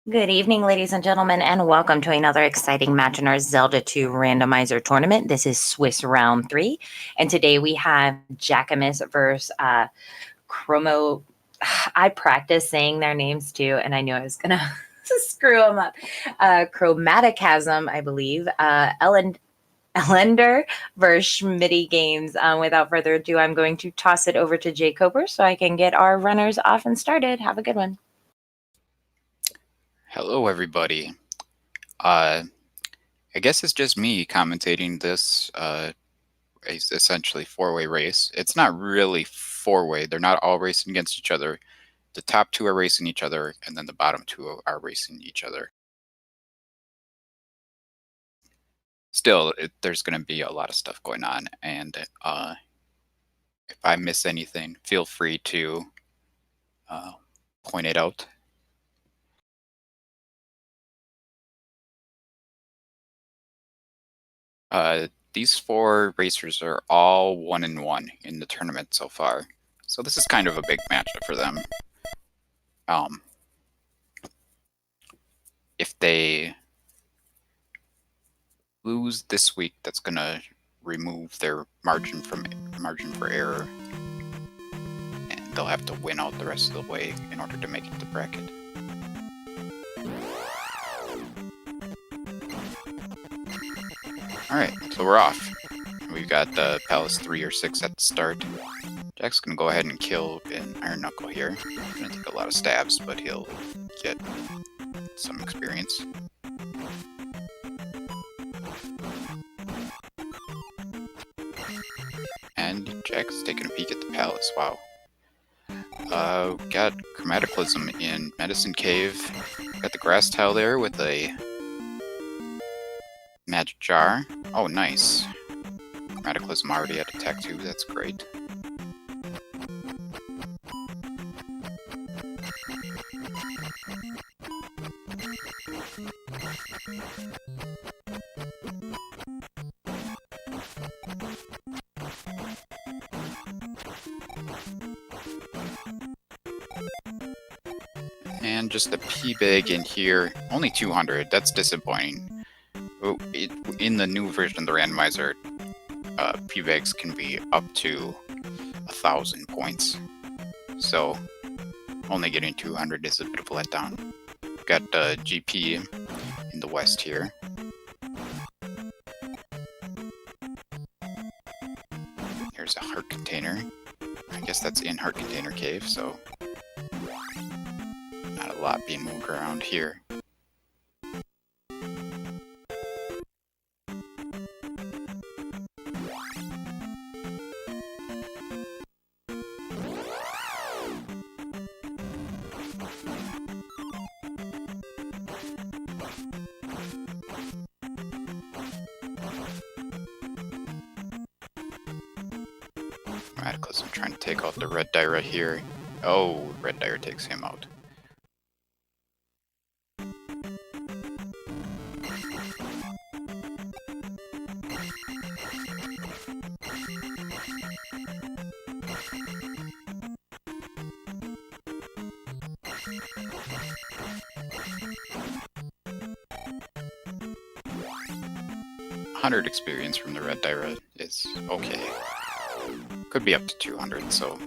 Good evening, ladies and gentlemen, and welcome to another exciting match in our Zelda 2 Randomizer tournament. This is Swiss Round 3, and today we have Jackimus versus Chromo. I practiced saying their names too, and I knew I was going to screw them up. Chromataclysn, I believe. Ellendar versus Schmidtty Games. Without further ado, I'm going to toss it over to Jay Coper so I can get our runners off and started. Have a good one. Hello, everybody. I guess it's just me commentating this essentially four-way race. It's not really four-way. They're not all racing against each other. The top two are racing each other, and then the bottom two are racing each other. Still, there's going to be a lot of stuff going on, and if I miss anything, feel free to point it out. These four racers are all 1-1 in the tournament so far, so this is kind of a big matchup for them. If they lose this week, that's gonna remove their margin for error, and they'll have to win out the rest of the way in order to make it to the bracket. Alright, so we're off. We've got Palace 3 or 6 at the start. Jack's gonna go ahead and kill an Iron Knuckle here. He's gonna take a lot of stabs, but he'll get some experience. And Jack's taking a peek at the palace. Wow. Got Chromataclysn in Medicine Cave. Got the grass tile there with a magic jar. Oh, nice. Chromataclysn already at attack 2. That's great. And just a P-Bag in here. Only 200. That's disappointing. In the new version of the Randomizer, P-Bags can be up to 1,000 points. So, only getting 200 is a bit of a letdown. Got GP in the west here. Here's a heart container. I guess that's in Heart Container Cave, so not a lot being moved around here. Chromataclysn trying to take out the Red Dyra here. Oh, Red Dyra takes him out. $100 experience from the Red Dyra is okay. Could be up to 200, so.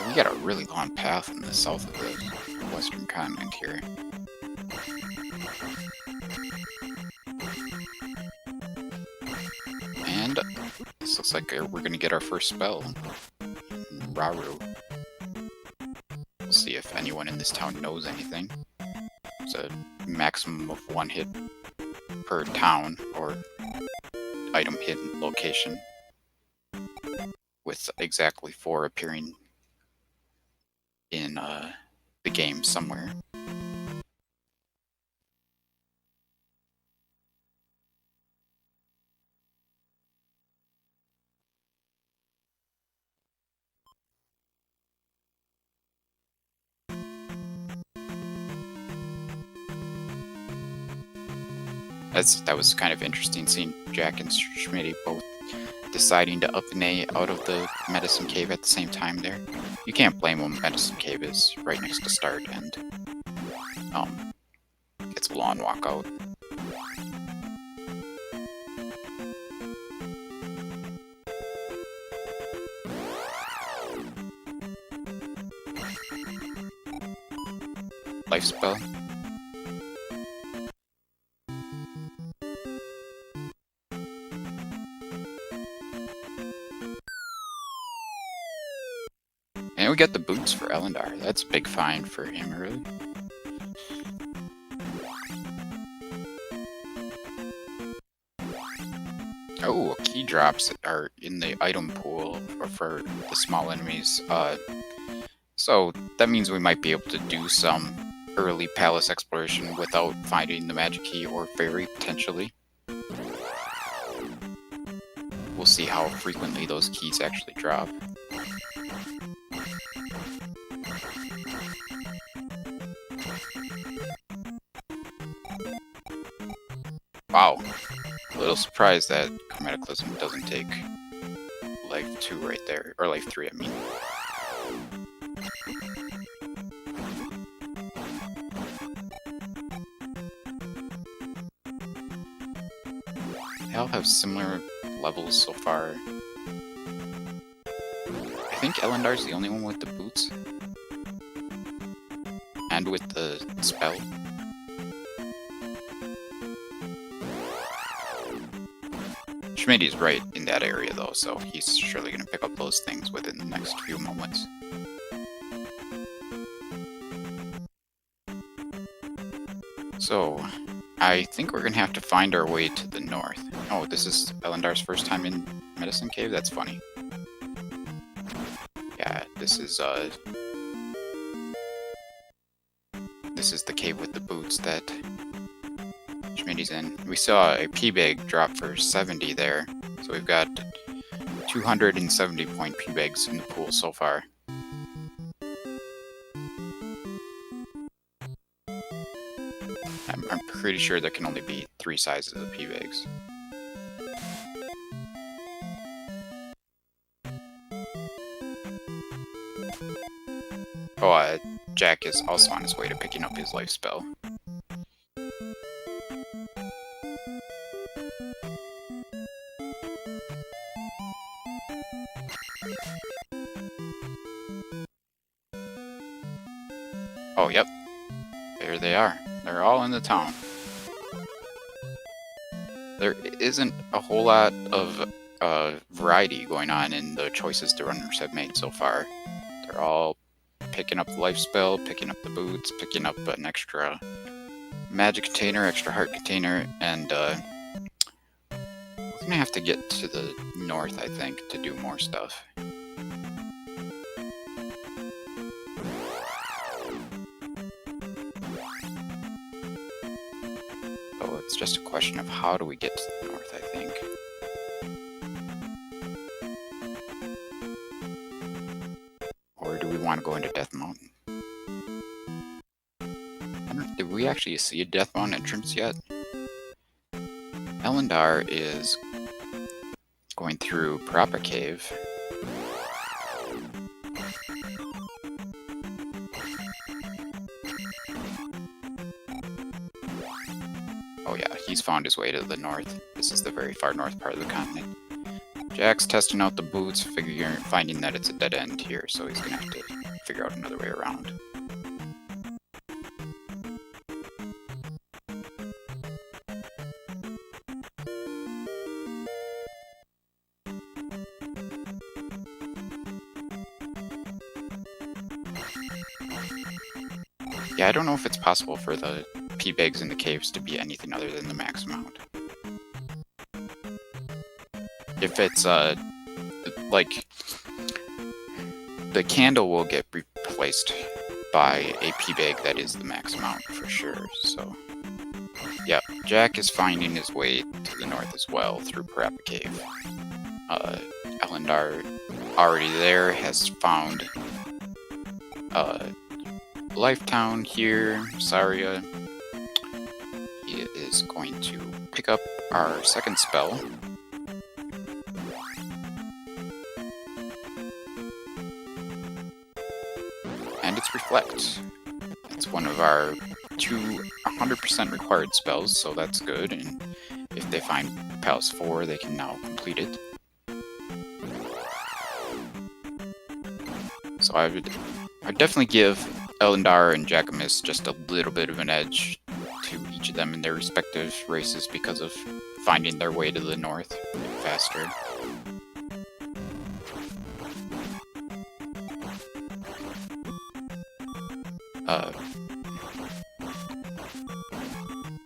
We got a really long path in the south of the western continent here. And this looks like we're gonna get our first spell. Raru. We'll see if anyone in this town knows anything. It's a maximum of 1 hit per town or item hidden location, with exactly 4 appearing in the game somewhere. That was kind of interesting seeing Jack and Schmidtty both deciding to up and A out of the medicine cave at the same time there. You can't blame them. Medicine cave is right next to start, and it's a long walk out. Life spell. And we got the boots for Ellendar. That's a big find for him, really. Oh, key drops are in the item pool for the small enemies. So that means we might be able to do some early palace exploration without finding the magic key or fairy, potentially. We'll see how frequently those keys actually drop. Wow. A little surprised that Chromataclysn doesn't take life 2 right there. Or life 3, I mean. They all have similar levels so far. I think Ellendar's the only one with the boots. And with the spell. Schmidty's right in that area though, so he's surely going to pick up those things within the next few moments. So, I think we're going to have to find our way to the north. Oh, this is Ellendar's first time in Medicine Cave? That's funny. Yeah, this is the cave with the boots that Schmidty's in. We saw a P-Bag drop for 70 there, so we've got 270 point P-Bags in the pool so far. I'm pretty sure there can only be 3 sizes of P-Bags. Oh, Jack is also on his way to picking up his life spell. Oh, yep. There they are. They're all in the town. There isn't a whole lot of variety going on in the choices the runners have made so far. They're all picking up the life spell, picking up the boots, picking up an extra magic container, extra heart container, and we're gonna have to get to the north, I think, to do more stuff. So it's just a question of how do we get to the north, I think. Or do we want to go into Death Mountain? Did we actually see a Death Mountain entrance yet? Ellendar is going through Parappa Cave. Oh yeah, he's found his way to the north. This is the very far north part of the continent. Jack's testing out the boots, finding that it's a dead end here, so he's gonna have to figure out another way around. Yeah, I don't know if it's possible for the P-Bags in the caves to be anything other than the max amount. If it's, like, the candle will get replaced by a P-Bag that is the max amount for sure, so... Yeah, Jack is finding his way to the north as well through Parappa Cave. Ellendar, already there, has found Lifetown here, Saria. he is going to pick up our second spell. And it's Reflect. It's one of our 100% required spells, so that's good. And if they find Palace 4, they can now complete it. So I'd definitely give Ellendar and Jackimus just a little bit of an edge to each of them in their respective races because of finding their way to the north faster.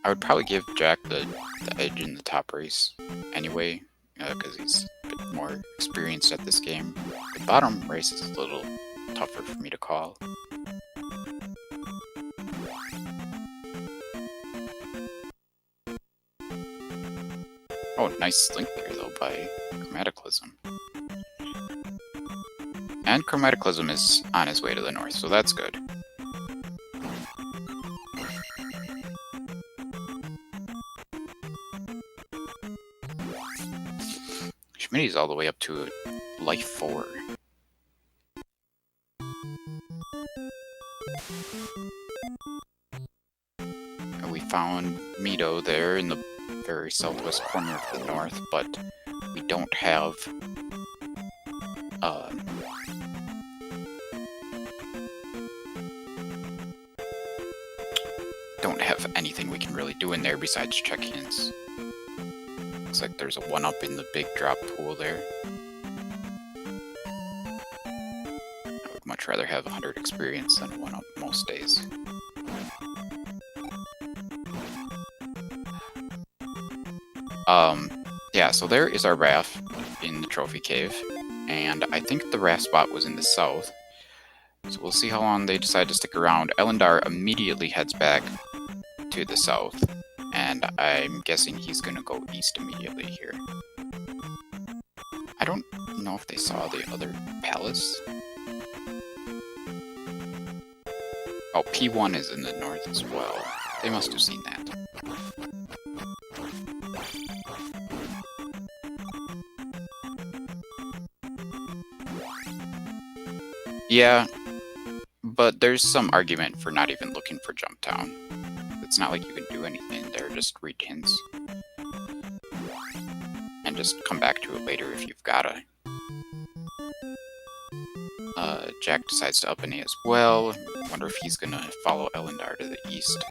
I would probably give Jack the edge in the top race anyway, because he's a bit more experienced at this game. The bottom race is a little tougher for me to call. Oh, nice link there though by Chromataclysn. And Chromataclysn is on his way to the north, so that's good. Schmidtty's all the way up to life 4. And we found Mido there in the very southwest corner of the north, but we don't have anything we can really do in there besides check hints. Looks like there's a 1-up in the big drop pool there. I would much rather have 100 experience than a 1-up most days. Yeah, so there is our raft in the trophy cave, and I think the raft spot was in the south. So we'll see how long they decide to stick around. Ellendar immediately heads back to the south, and I'm guessing he's gonna go east immediately here. I don't know if they saw the other palace. Oh, P1 is in the north as well. They must have seen that. Yeah, but there's some argument for not even looking for Jump Town. It's not like you can do anything there, just read hints. And just come back to it later if you've gotta. Jack decides to up an A as well. Wonder if he's gonna follow Ellendar to the east.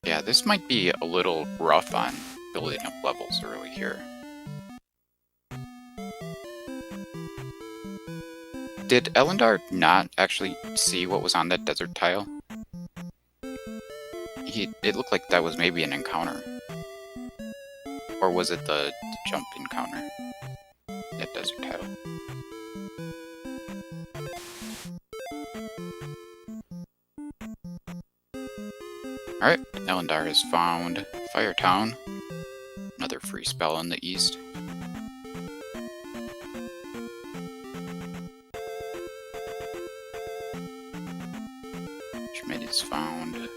Yeah, this might be a little rough on building up levels early here. Did Ellendar not actually see what was on that desert tile? It looked like that was maybe an encounter. Or was it the jump encounter? That desert tile. Alright, Ellendar has found Fire Town. Another free spell in the east. Schmidtty's found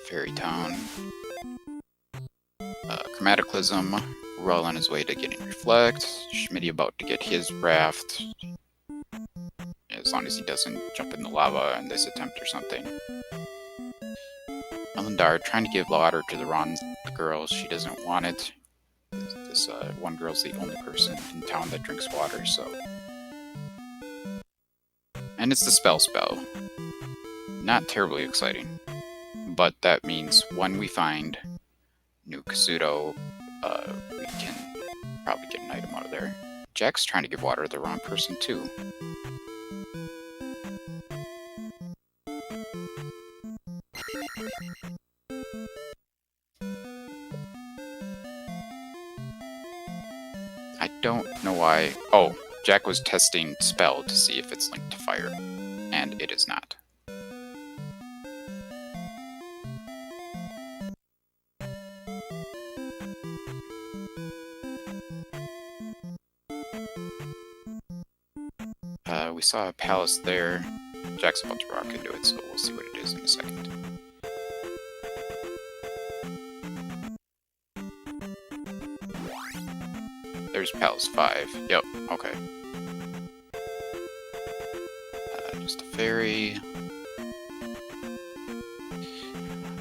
Fairy Town. Chromataclysn, well on his way to getting Reflect. Schmidtty about to get his raft. As long as he doesn't jump in the lava in this attempt or something. Ellendar trying to give water to the wrong girl. She doesn't want it. This one girl's the only person in town that drinks water, so. And it's the spell. Not terribly exciting. But that means when we find New Kasuto, we can probably get an item out of there. Jack's trying to give water to the wrong person too. I don't know why. Oh, Jack was testing spell to see if it's linked to fire, and it is not. We saw a palace there. Jack's about to rock into it, so we'll see what it is in a second. There's Palace 5. Yep, okay. Just a ferry.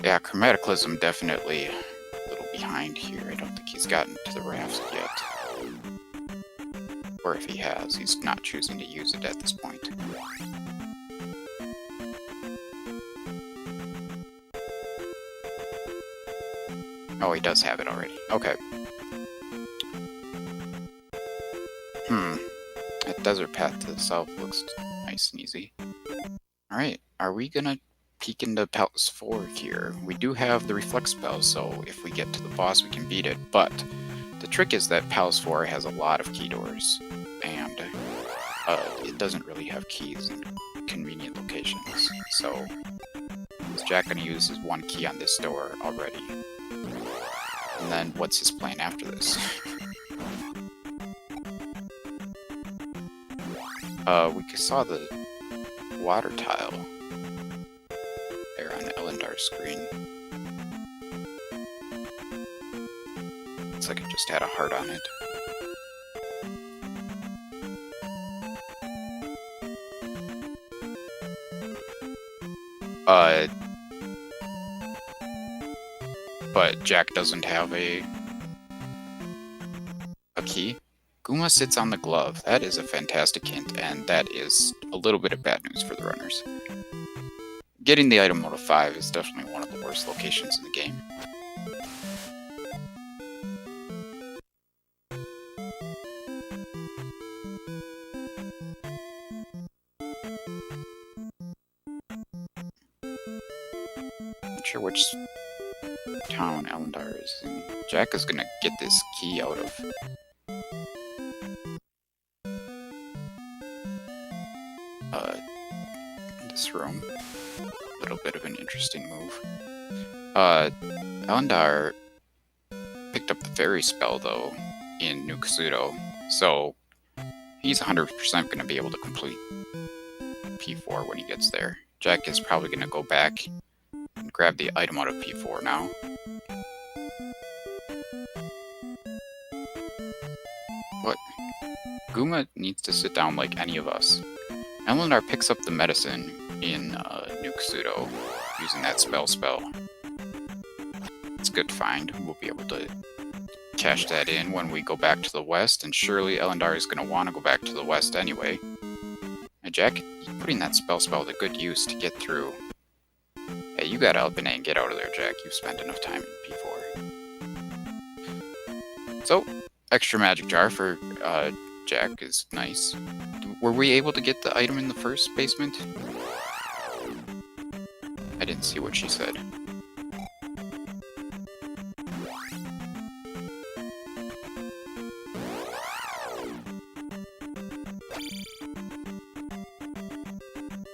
Yeah, Chromataclysn definitely a little behind here. I don't think he's gotten to the raft yet. Or if he has, he's not choosing to use it at this point. Oh, he does have it already. Okay. That desert path to the south looks nice and easy. Alright, are we gonna peek into Palace 4 here? We do have the reflex spell, so if we get to the boss, we can beat it, but the trick is that Palace 4 has a lot of key doors, and it doesn't really have keys in convenient locations, so is Jack gonna use his one key on this door already? And then what's his plan after this? We saw the water tile there on Ellendar's screen. Looks like it just had a heart on it. But Jack doesn't have a key. Guma sits on the glove. That is a fantastic hint, and that is a little bit of bad news for the runners. Getting the item out of 5 is definitely one of the worst locations in the game. Not sure which town Ellendar is in. Jack is gonna get this key out of this room. A little bit of an interesting move. Ellendar picked up the fairy spell though in New Kasuto, so he's 100% going to be able to complete P4 when he gets there. Jack is probably going to go back and grab the item out of P4 now. What? Guma needs to sit down like any of us. Ellendar picks up the medicine in New Kasuto using that spell. It's a good find. We'll be able to cash that in when we go back to the west, and surely Ellendar is going to want to go back to the west anyway. And Jack, putting that spell to good use to get through. Hey, you gotta up and A and get out of there, Jack. You've spent enough time in P4. So, extra magic jar for Jack is nice. Were we able to get the item in the first basement? I didn't see what she said.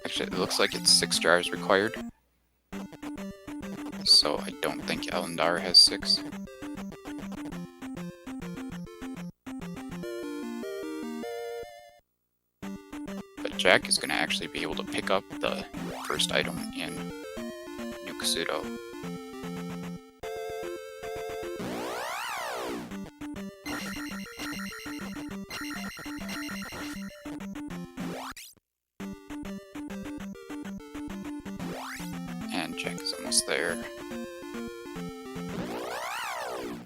Actually, it looks like it's 6 jars required. So I don't think Ellendar has 6. But Jack is going to actually be able to pick up the first item in New Kasuto. And Jack is almost there.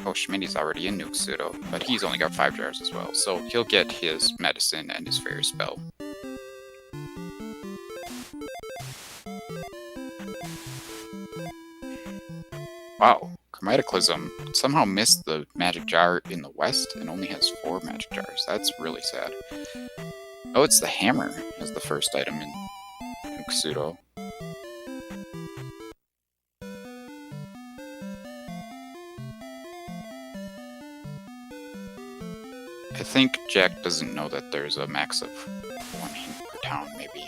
Oh, Schmidtty's already in New Kasuto, but he's only got 5 jars as well, so he'll get his medicine and his fairy spell. Wow, Chromataclysn somehow missed the magic jar in the west and only has 4 magic jars. That's really sad. Oh, it's the hammer as the first item in New Kasuto. I think Jack doesn't know that there's a max of 1 hint per town, maybe.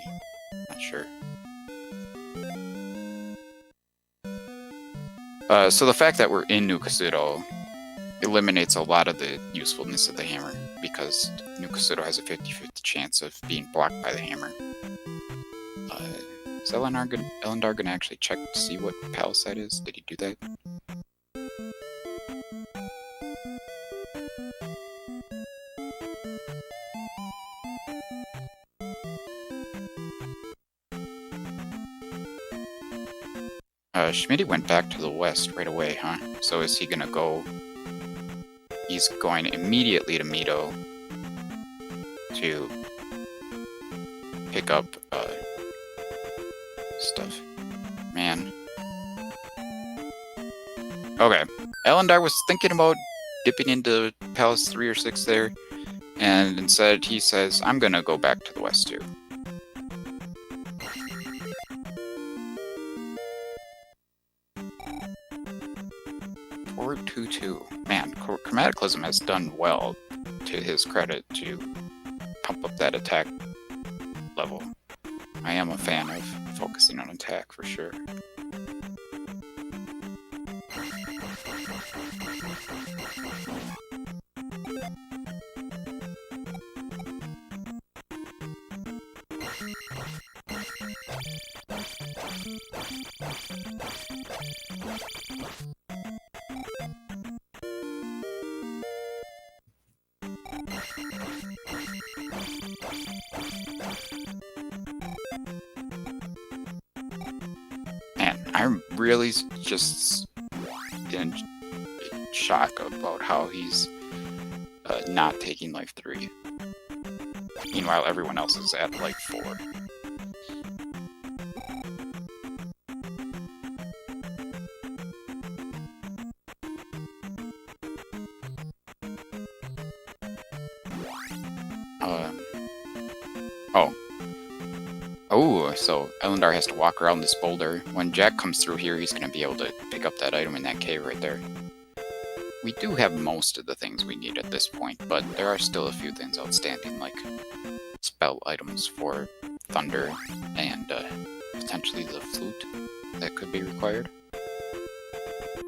Not sure. So the fact that we're in New Kasuto eliminates a lot of the usefulness of the hammer, because Nukasudo has a 50-50 chance of being blocked by the hammer. Is Ellendar gonna actually check to see what palace that is? Did he do that? Schmidtty went back to the west right away, huh? So is he gonna go... He's going immediately to Mito to pick up, stuff. Man. Okay. Ellendar was thinking about dipping into Palace 3 or 6 there, and instead he says, I'm gonna go back to the west too. Man, Chromataclysn has done well, to his credit, to pump up that attack level. I am a fan of focusing on attack, for sure. I'm really just in shock about how he's not taking life 3. Meanwhile, everyone else is at life 4. Oh, so Ellendar has to walk around this boulder. When Jack comes through here, he's going to be able to pick up that item in that cave right there. We do have most of the things we need at this point, but there are still a few things outstanding, like spell items for Thunder and potentially the flute that could be required.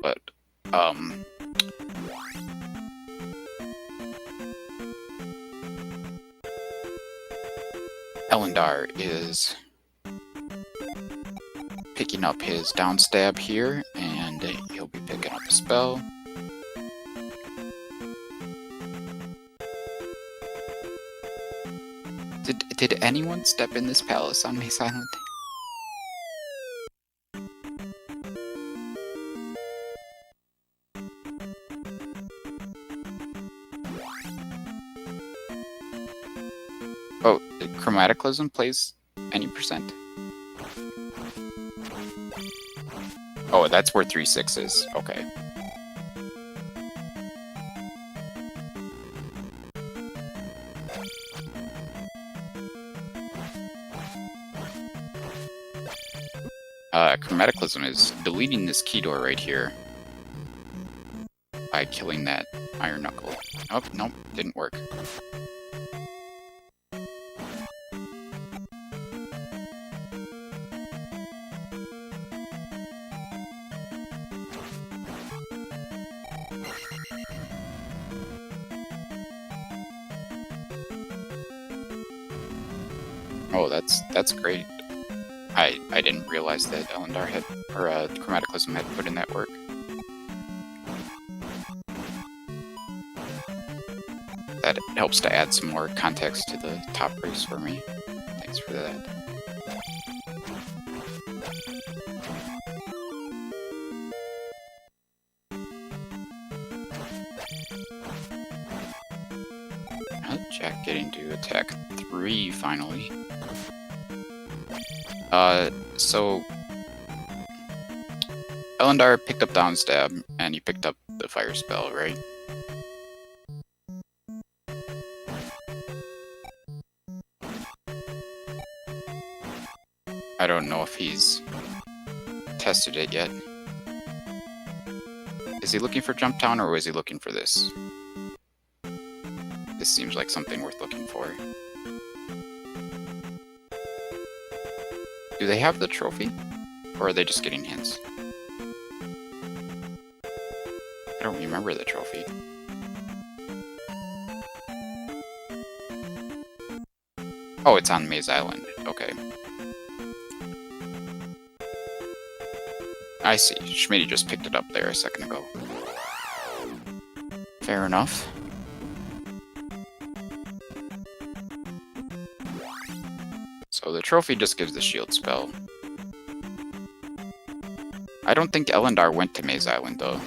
But, Ellendar is picking up his downstab here, and he'll be picking up a spell. Did anyone step in this palace on me silent? Oh, Chromataclysn plays any percent? Oh, that's where 3-6 is. Okay. Chromataclysn is deleting this key door right here by killing that iron knuckle. Oh, nope, didn't work. Oh, that's great. I didn't realize that Ellendar had, or Chromataclysn had put in that work. That helps to add some more context to the top race for me. Thanks for that. Jack getting to attack 3 finally. So Ellendar picked up downstab, and he picked up the fire spell, right? I don't know if he's tested it yet. Is he looking for Jump Town, or was he looking for this? This seems like something worth looking for. Do they have the trophy? Or are they just getting hints? don't remember the trophy. Oh, it's on Maze Island. Okay. I see. Schmidtty just picked it up there a second ago. Fair enough. So the trophy just gives the shield spell. I don't think Ellendar went to Maze Island, though.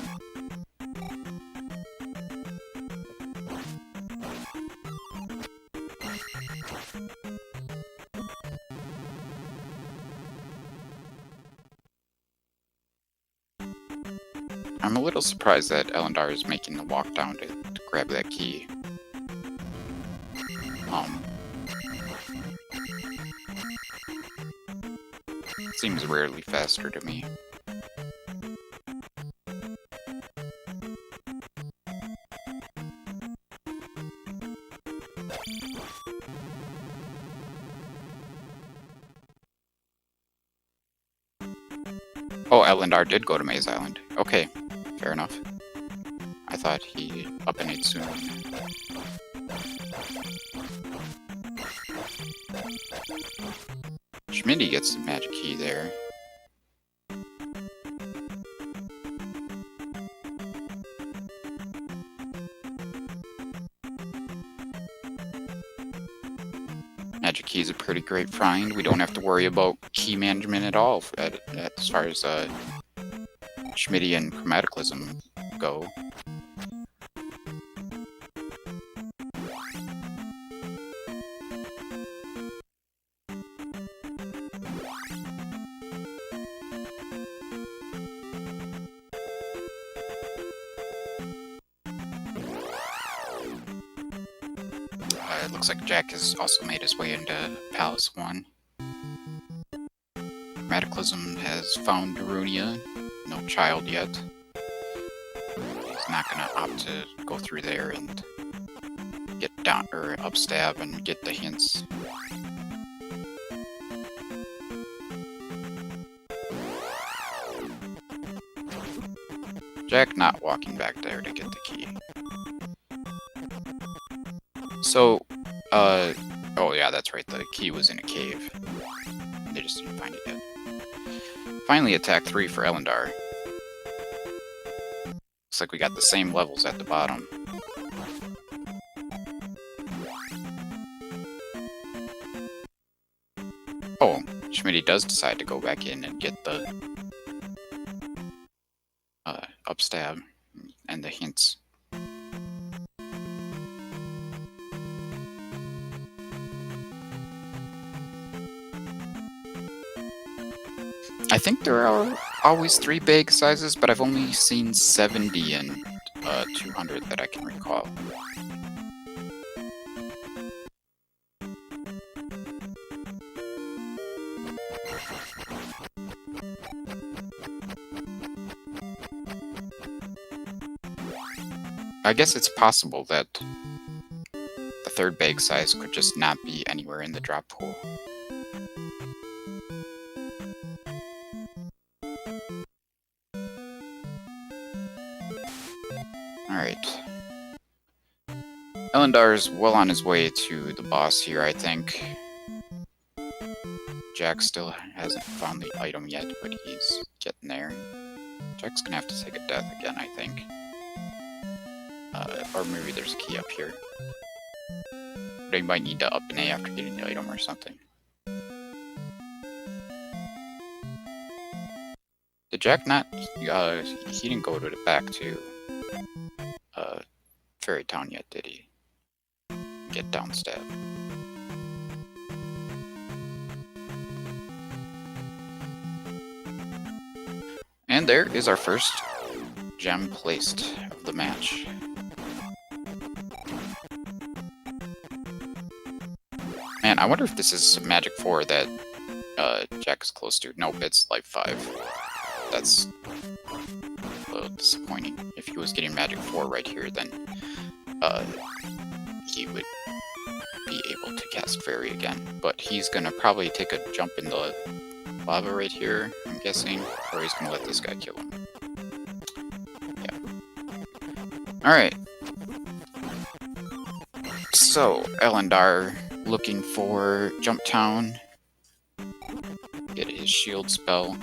I'm a little surprised that Ellendar is making the walk down to grab that key. Seems rarely faster to me. Oh, Ellendar did go to Maze Island. Okay, fair enough. I thought he up and ate soon. Schmidtty gets the magic key there. Magic key is a pretty great find. We don't have to worry about key management at all as far as Schmidtty and Chromataclysn go. It looks like Jack has also made his way into Palace 1. Chromataclysn has found Darunia. No child yet. He's not gonna opt to go through there and get down or upstab and get the hints. Jack not walking back there to get the key. So, oh yeah, that's right, the key was in a cave. They just didn't find it yet. Finally, attack 3 for Ellendar. Looks like we got the same levels at the bottom. Oh, Schmidtty does decide to go back in and get the upstab and the hints. I think there are always 3 bag sizes, but I've only seen 70 and 200 that I can recall. I guess it's possible that the 3rd bag size could just not be anywhere in the drop pool. Alright. Ellendar is well on his way to the boss here, I think. Jack still hasn't found the item yet, but he's getting there. Jack's gonna have to take a death again, I think. Or maybe there's a key up here. But he might need to up an A after getting the item or something. Did Jack not... he didn't go to the back to Fairy Town yet, did he? Get downstab. And there is our first gem placed of the match. Man, I wonder if this is Magic 4 that Jack is close to. Nope, it's Life 5. That's a little disappointing. If he was getting Magic 4 right here, then he would be able to cast Fairy again. But he's gonna probably take a jump in the lava right here, I'm guessing, or he's gonna let this guy kill him. Yeah. Alright. So, Ellendar looking for Jump Town. Get his shield spell.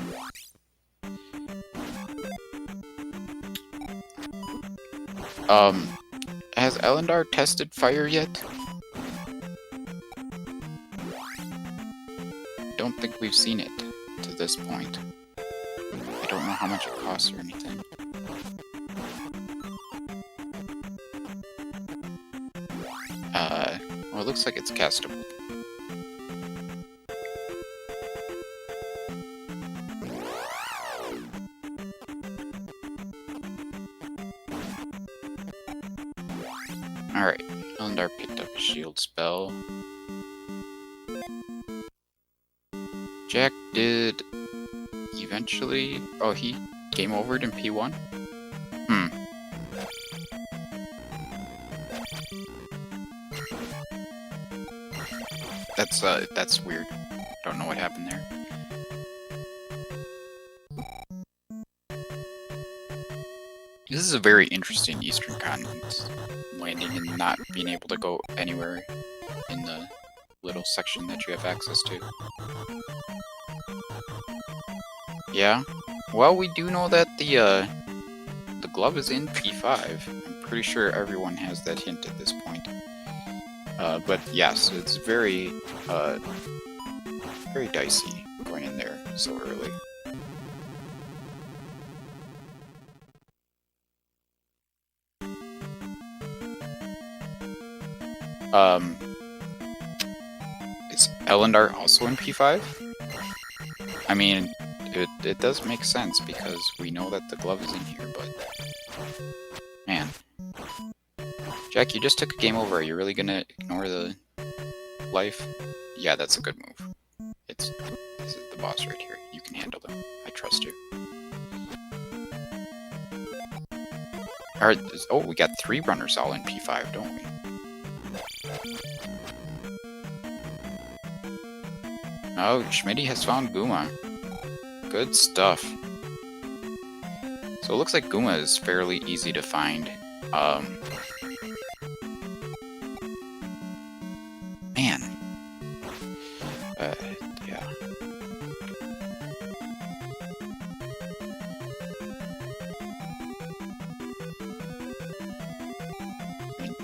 Has Ellendar tested fire yet? Don't think we've seen it to this point. I don't know how much it costs or anything. Well, it looks like it's castable. Alright, Ellendar picked up a shield spell. Jack did eventually... Oh, he game overed in P1? That's weird. Don't know what happened there. This is a very interesting Eastern continent. Landing and not being able to go anywhere in the little section that you have access to. Yeah. Well, we do know that the glove is in P5. I'm pretty sure everyone has that hint at this point. But yes, it's very dicey going in there so early. Is Ellendar also in P5? I mean, it does make sense because we know that the glove is in here, but... Man. Jack, you just took a game over. Are you really gonna ignore the life? Yeah, that's a good move. This is the boss right here. You can handle them. I trust you. Alright, oh, we got 3 runners all in P5, don't we? Oh, Schmidtty has found Guma. Good stuff. So it looks like Guma is fairly easy to find. Man. Yeah.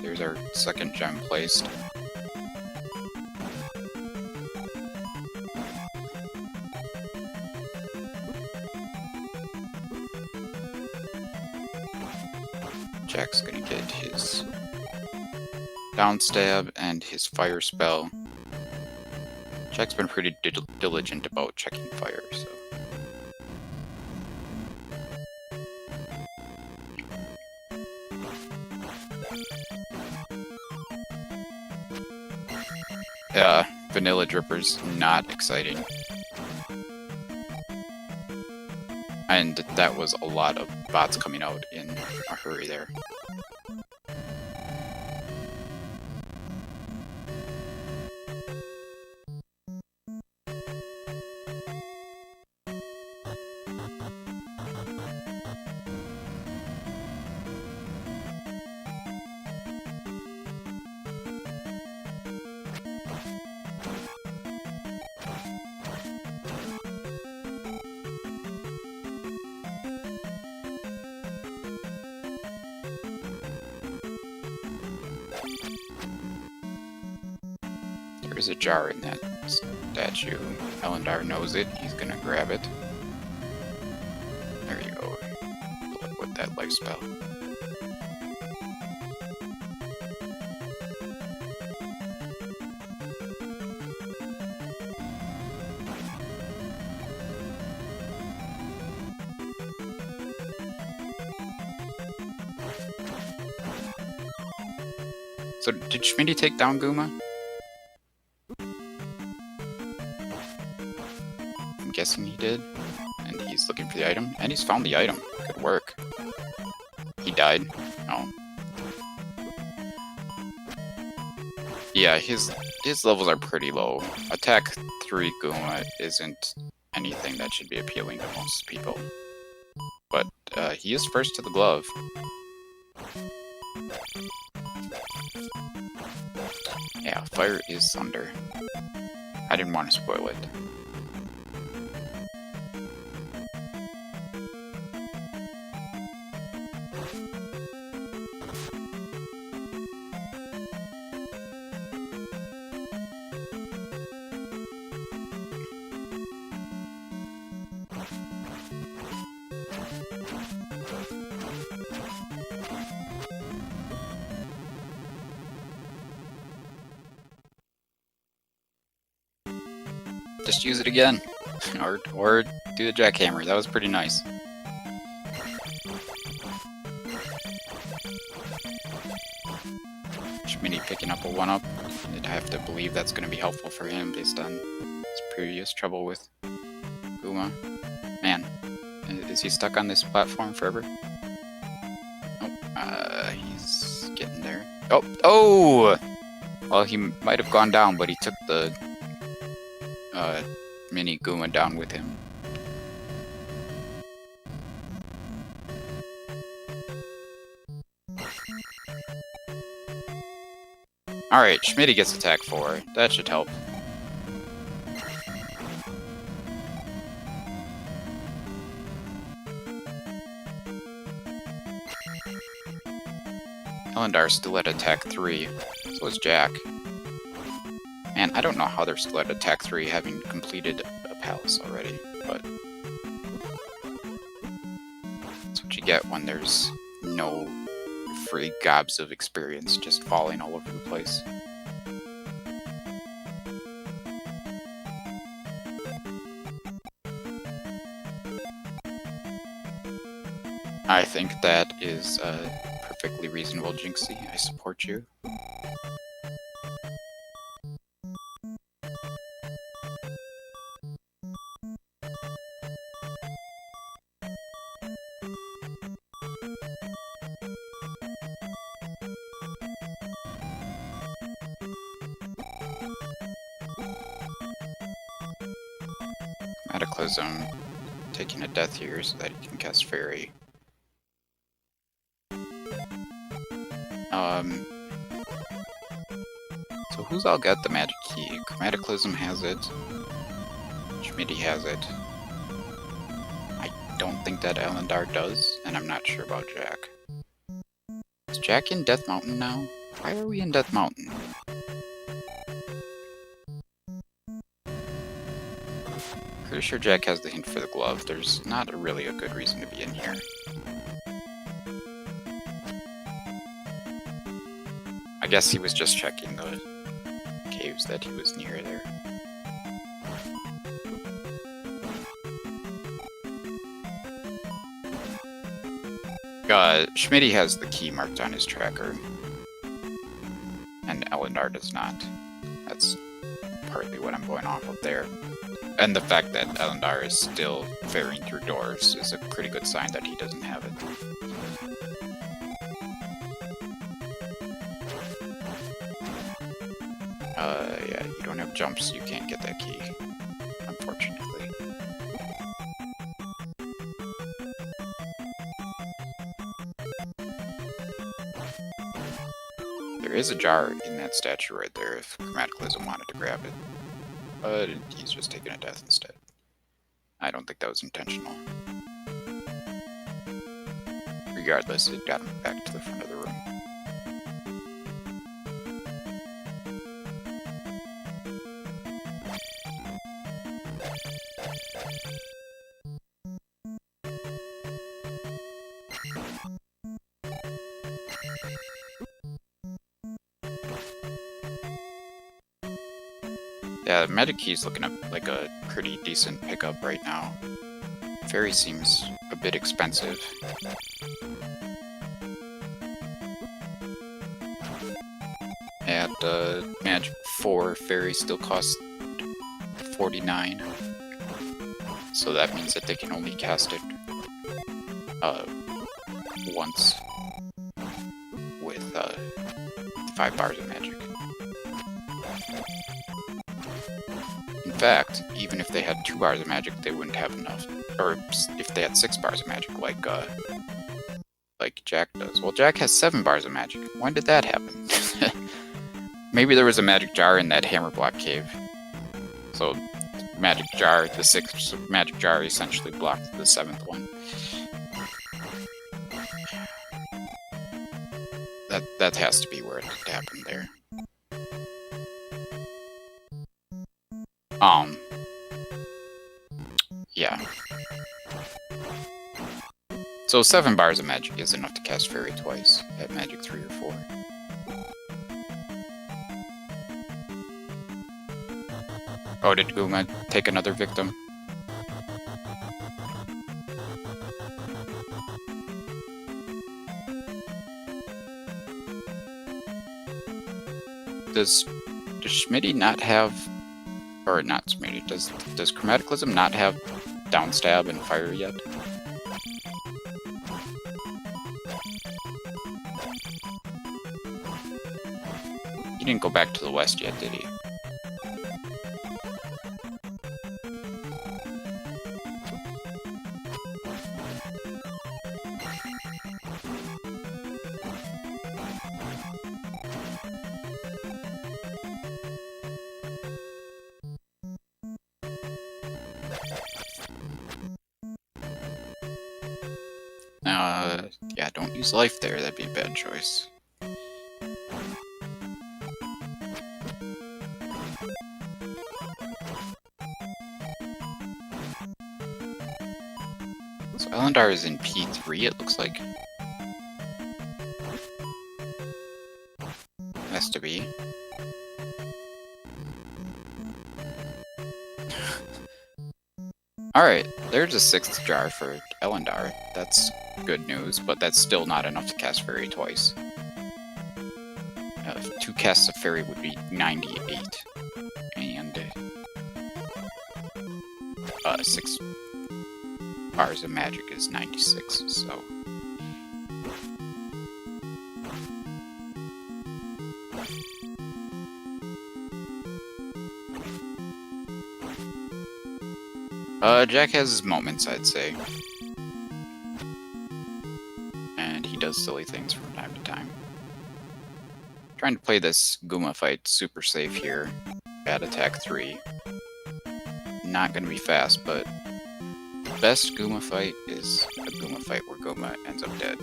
There's our second gem placed. Jack's gonna get his down stab and his fire spell. Jack's been pretty diligent about checking fire, so. Vanilla Dripper's not exciting. And that was a lot of bots coming out in a hurry there. There's a jar in that statue. Ellendar knows it. He's gonna grab it. There you go. Fill it with that life spell. So, did Schmidtty take down Guma? I'm guessing he did. And he's looking for the item. And he's found the item. Good work. He died. Oh. Yeah, his levels are pretty low. Attack 3 Guma isn't anything that should be appealing to most people. But he is first to the glove. Yeah, fire is thunder. I didn't want to spoil it. Just use it again. or do the jackhammer. That was pretty nice. Schmidtty picking up a 1-up. I'd have to believe that's going to be helpful for him based on his previous trouble with Guma. Man, is he stuck on this platform forever? Oh, he's getting there. Oh! Well, he might have gone down, but he took the mini Guma down with him. Alright, Schmidtty gets attack 4. That should help. Ellendar's still at attack 3. So is Jack. Man, I don't know how they're still at attack 3 having completed a palace already, but that's what you get when there's no free gobs of experience just falling all over the place. I think that is perfectly reasonable, Jinxie. I support you. Chromataclysn taking a death here so that he can cast Fairy. So who's all got the magic key? Chromataclysn has it. Schmidtty has it. I don't think that Ellendar does, and I'm not sure about Jack. Is Jack in Death Mountain now? Why are we in Death Mountain? Pretty sure Jack has the hint for the glove. There's not really a good reason to be in here. I guess he was just checking the caves that he was near there. Schmidtty has the key marked on his tracker, and Ellendar does not. That's partly what I'm going off of there. And the fact that Ellendar is still ferrying through doors is a pretty good sign that he doesn't have it. Yeah, you don't have jumps, you can't get that key, unfortunately. There is a jar in that statue right there if Chromataclysn wanted to grab it. But he's just taking a death instead. I don't think that was intentional. Regardless, it got him back to the front of the room. Yeah, Magic Key's looking up like a pretty decent pickup right now. Fairy seems a bit expensive. At Magic 4, Fairy still costs 49. So that means that they can only cast it once with 5 bars of magic. In fact, even if they had 2 bars of magic, they wouldn't have enough. Or if they had 6 bars of magic, like Jack does. Well, Jack has 7 bars of magic. When did that happen? Maybe there was a magic jar in that hammer block cave. So, magic jar, the 6th magic jar essentially blocked the 7th one. That has to be where it happened there. Yeah. So 7 bars of magic is enough to cast Fairy twice at magic 3 or 4. Oh, did Guma take another victim? Does Schmidtty not have, or not Schmidtty, does Chromataclysn not have downstab and fire yet? He didn't go back to the west yet, did he? Yeah, don't use life there, that'd be a bad choice. So Ellendar is in P3, it looks like. Has to be. Alright, there's a 6th jar for Ellendar. That's good news, but that's still not enough to cast Fairy twice. 2 casts of Fairy would be 98. And 6 bars of magic is 96, so... Jack has his moments, I'd say. And he does silly things from time to time. Trying to play this Guma fight super safe here at attack 3. Not gonna be fast, but the best Guma fight is a Guma fight where Guma ends up dead.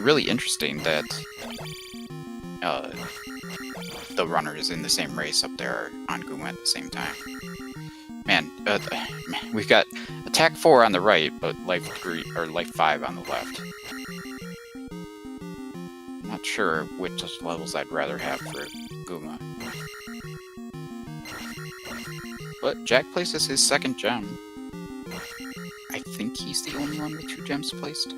Really interesting that the runners in the same race up there are on Guma at the same time. Man, we've got attack 4 on the right, but life 3 or life 5 on the left. I'm not sure which levels I'd rather have for Guma. But Jack places his 2nd gem. I think he's the only one with 2 gems placed.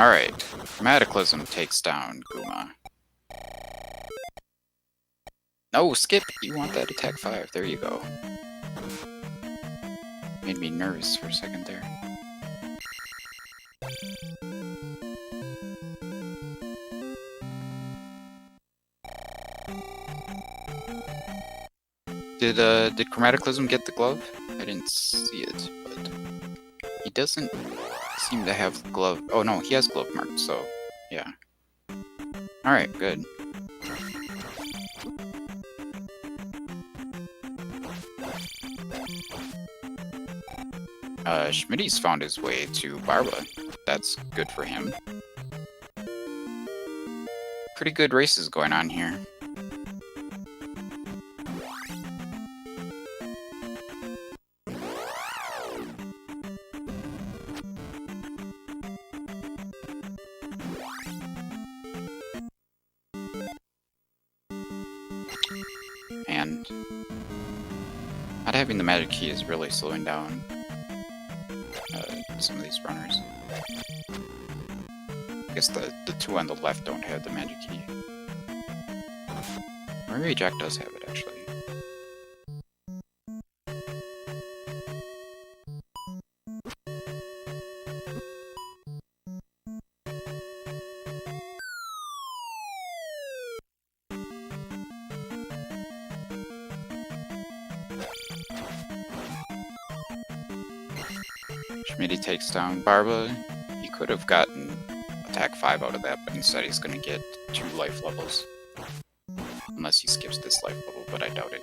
Alright, Chromataclysn takes down Guma. No, skip! You want that attack 5, there you go. Made me nervous for a second there. Did Chromataclysn get the glove? I didn't see it, but he doesn't seem to have the glove. Oh no, he has glove marked, so yeah. Alright, good. Schmidtty's found his way to Barba. That's good for him. Pretty good races going on here. And not having the magic key is really slowing down some of these runners. I guess the 2 on the left don't have the magic key. Or maybe Jack does have it, actually. Schmidtty takes down Barba. He could have gotten attack 5 out of that, but instead he's going to get 2 life levels. Unless he skips this life level, but I doubt it.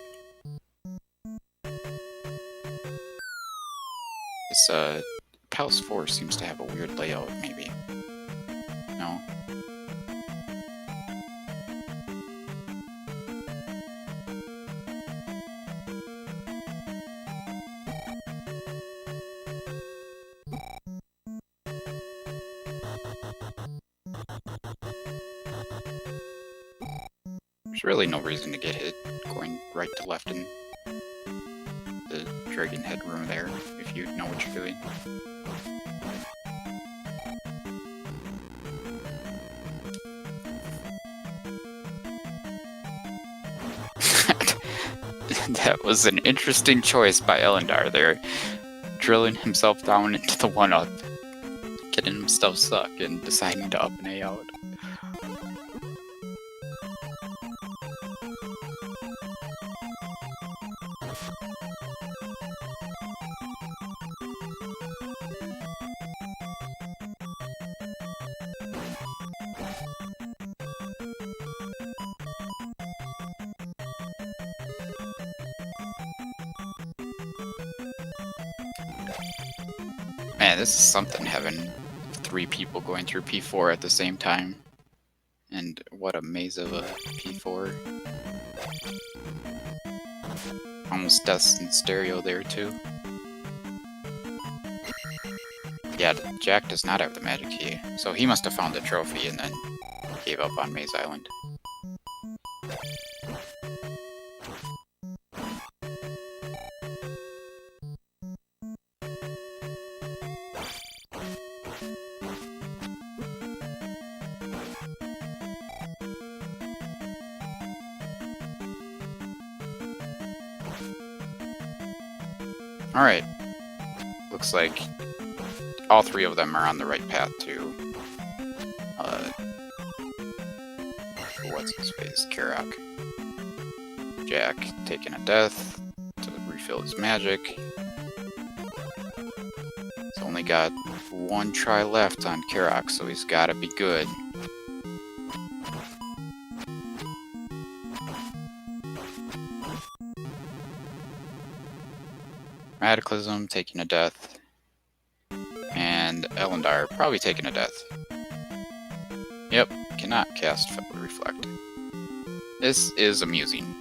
This Palace 4 seems to have a weird layout, maybe. No? There's really no reason to get hit going right to left in the dragon head room there, if you know what you're doing. That was an interesting choice by Ellendar there, drilling himself down into the 1-up, getting himself stuck, and deciding to up and A out. Man, this is something, having 3 people going through P4 at the same time. And what a maze of a P4. Almost deaths in stereo there, too. Yeah, Jack does not have the magic key, so he must have found the trophy and then gave up on Maze Island. Alright, looks like all 3 of them are on the right path to, what's his face, Karak. Jack taking a death to refill his magic. He's only got 1 try left on Karak, so he's gotta be good. Chromataclysn taking a death, and Ellendar probably taking a death. Yep, cannot cast Reflect. This is amusing.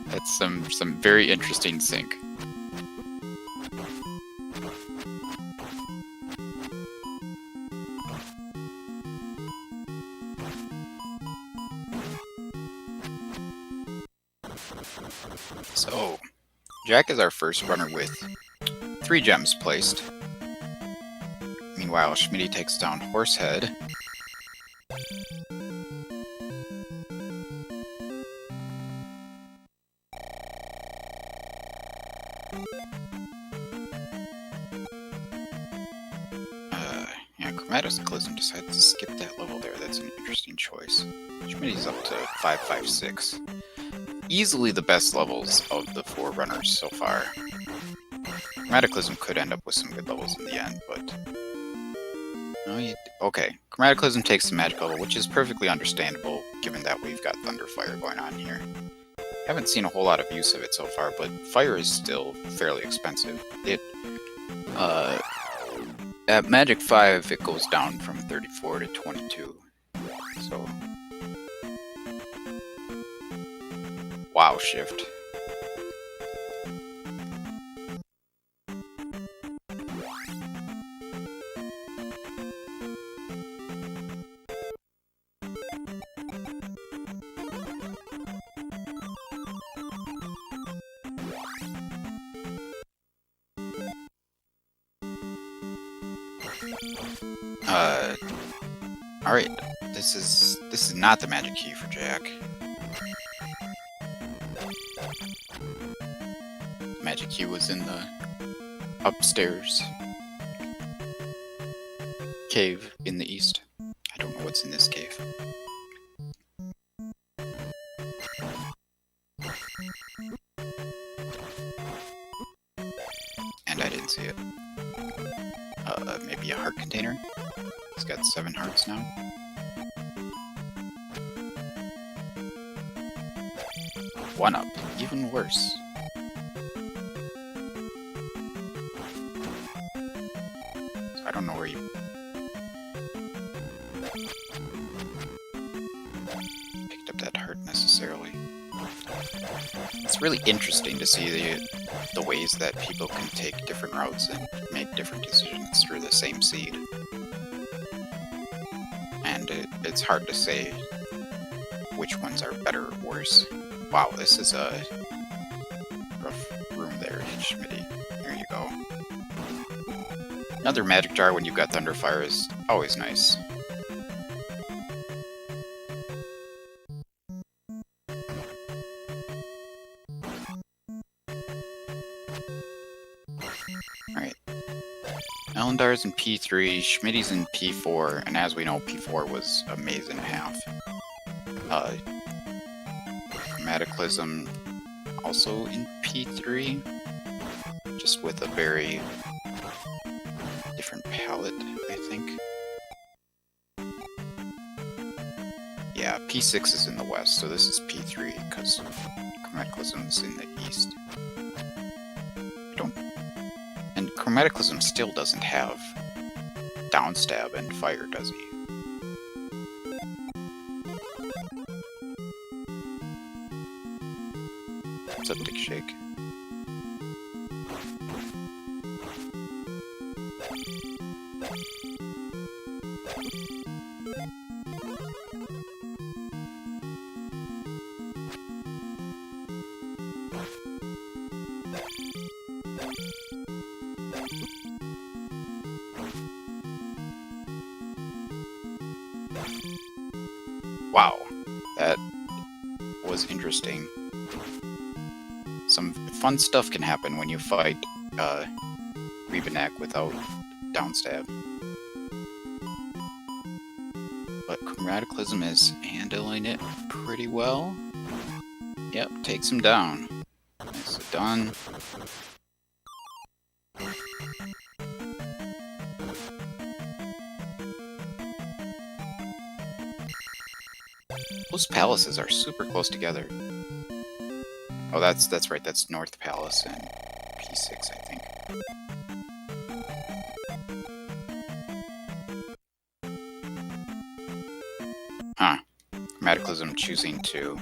That's some very interesting sync. So, Jack is our first runner with 3 gems placed. Meanwhile, Schmidtty takes down Horsehead. Yeah, Chromataclysn decided to skip that level there. That's an interesting choice. Schmidtty's up to 556. Easily the best levels of the 4 runners so far. Chromataclysn could end up with some good levels in the end, but... Okay, Chromataclysn takes the magic level, which is perfectly understandable, given that we've got Thunderfire going on here. Haven't seen a whole lot of use of it so far, but fire is still fairly expensive. At Magic 5, it goes down from 34 to 22, so... Wow, shift. Alright, this is not the magic key for Jack. Magic key was in the upstairs cave in the east. I don't know what's in this cave. can see it. Maybe a heart container? He's got 7 hearts now. One up, even worse. So I don't know where you picked up that heart necessarily. It's really interesting to see the ways that people can take different routes and make different decisions through the same seed. And it's hard to say which ones are better or worse. Wow, this is a rough room there, Schmidtty. There you go. Another magic jar when you've got Thunderfire is always nice. Alright. Ellendar's in P3, Schmidty's in P4, and as we know, P4 was a maze and a half. Chromataclysn also in P3, just with a very different palette, I think. Yeah, P6 is in the west, so this is P3, because Chromataclysn is in the east. And Chromataclysn still doesn't have downstab and fire, does he? Septic shake. Wow, that was interesting. Some fun stuff can happen when you fight Rebanak without downstab. But Chromataclysn is handling it pretty well. Yep, takes him down. Nicely done. Those palaces are super close together. Oh, that's right, that's North Palace and P6, I think. Huh. Chromataclysn choosing to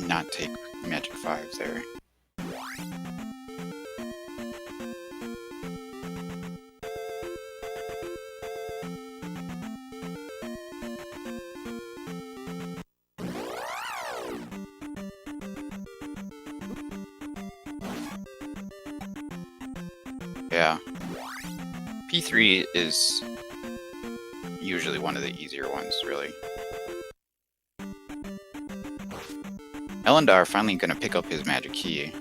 not take Magic 5 there. Yeah. P3 is usually one of the easier ones, really. Ellendar finally gonna pick up his magic key.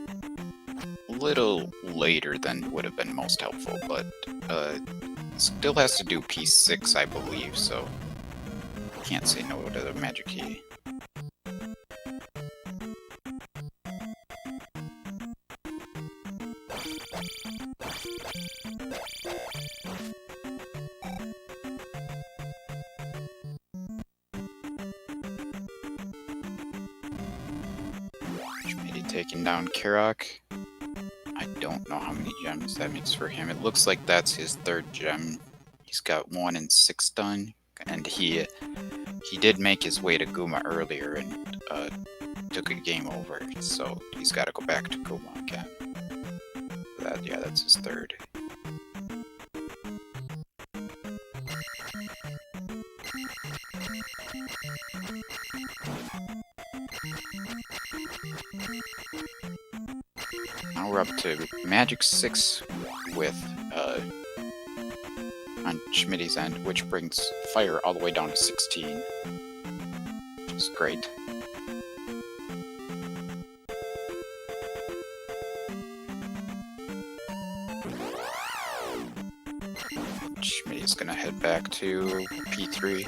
A little later than would have been most helpful, but still has to do P6, I believe, so can't say no to the magic key. Schmidtty taking down Karok. I don't know how many gems that makes for him. It looks like that's his 3rd gem. He's got 1 and 6 done, and he did make his way to Guma earlier and took a game over, so he's got to go back to Guma again. Yeah, that's his 3rd. Now we're up to Magic 6 with on Schmidty's end, which brings fire all the way down to 16. Which is great. Schmidty's gonna head back to P3.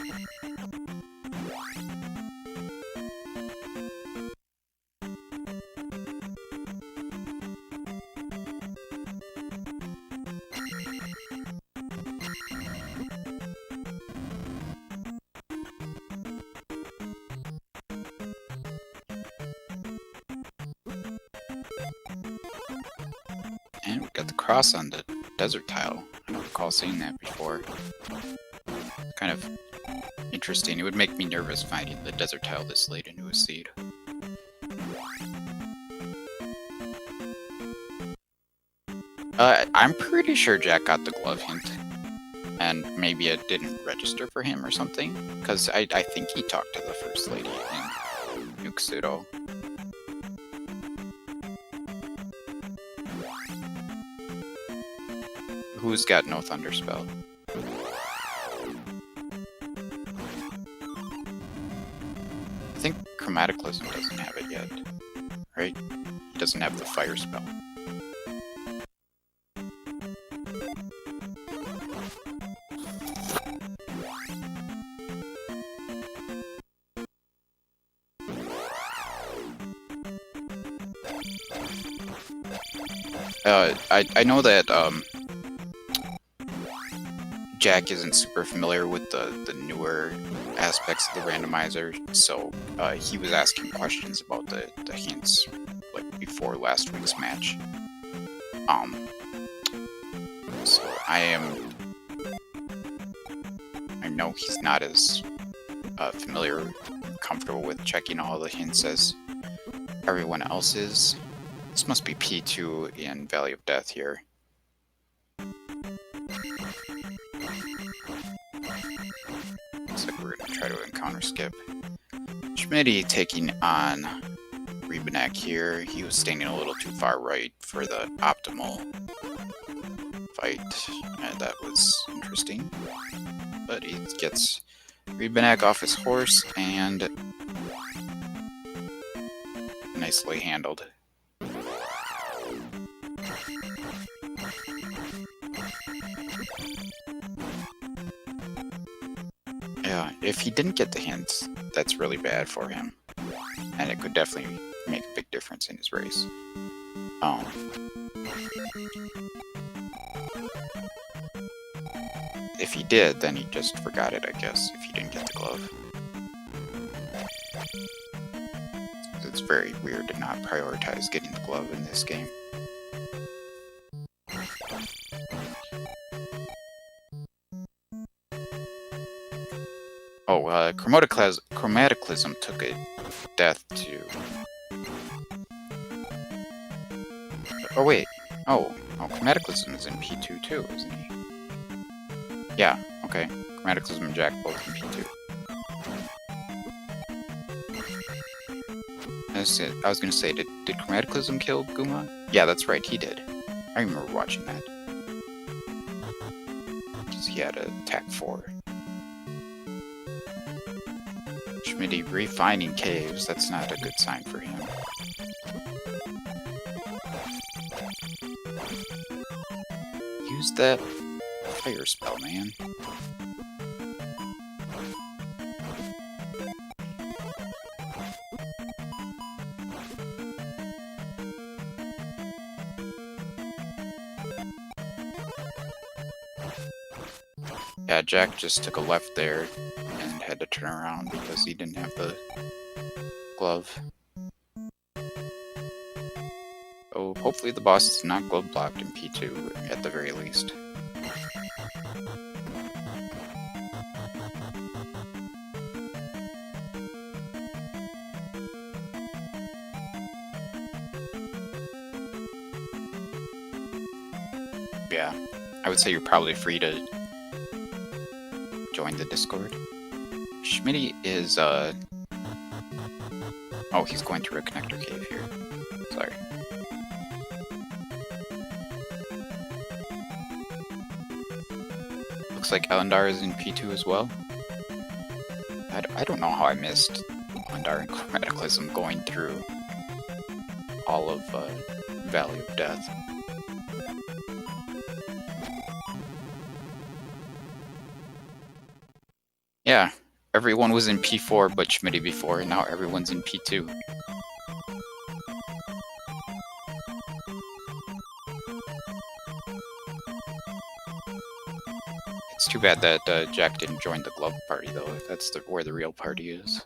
And we got the cross on the desert tile. I don't recall seeing that before. Kind of interesting. It would make me nervous finding the desert tile this late into a seed. I'm pretty sure Jack got the glove hint. And maybe it didn't register for him or something. Because I think he talked to the First Lady in Nuxudo. Who's got no Thunder Spell? I think Chromataclysn doesn't have it yet, right? He doesn't have the Fire Spell. I know that Jack isn't super familiar with the newer aspects of the randomizer, so he was asking questions about the hints like before last week's match. So I know he's not as familiar, comfortable with checking all the hints as everyone else is. This must be P2 in Valley of Death here. Looks like we're gonna try to encounter skip. Schmidtty taking on Rebanek here. He was standing a little too far right for the optimal fight, and that was interesting. But he gets Rebanek off his horse and nicely handled. Yeah, if he didn't get the hints, that's really bad for him. And it could definitely make a big difference in his race. If he did, then he just forgot it, I guess, if he didn't get the glove. It's very weird to not prioritize getting the glove in this game. Oh, Chromataclysn took a death to... Oh, wait. Oh, Chromataclysn is in P2 too, isn't he? Yeah, okay. Chromataclysn and Jack both in P2. I was gonna say, did Chromataclysn kill Guma? Yeah, that's right, he did. I remember watching that. Because he had an attack 4. Schmidtty refining caves, that's not a good sign for him. Use that fire spell, man. Yeah, Jack just took a left there and had to turn around because he didn't have the glove. Oh, hopefully the boss is not glove blocked in P2 at the very least. Yeah, I would say you're probably free to join the Discord. Schmidtty is, oh, he's going through a connector cave here. Sorry. Looks like Ellendar is in P2 as well. I don't know how I missed Ellendar and Chromataclysn going through all of Valley of Death. Yeah, everyone was in P4 but Schmidtty before, and now everyone's in P2. It's too bad that Jack didn't join the glove party, though. That's where the real party is.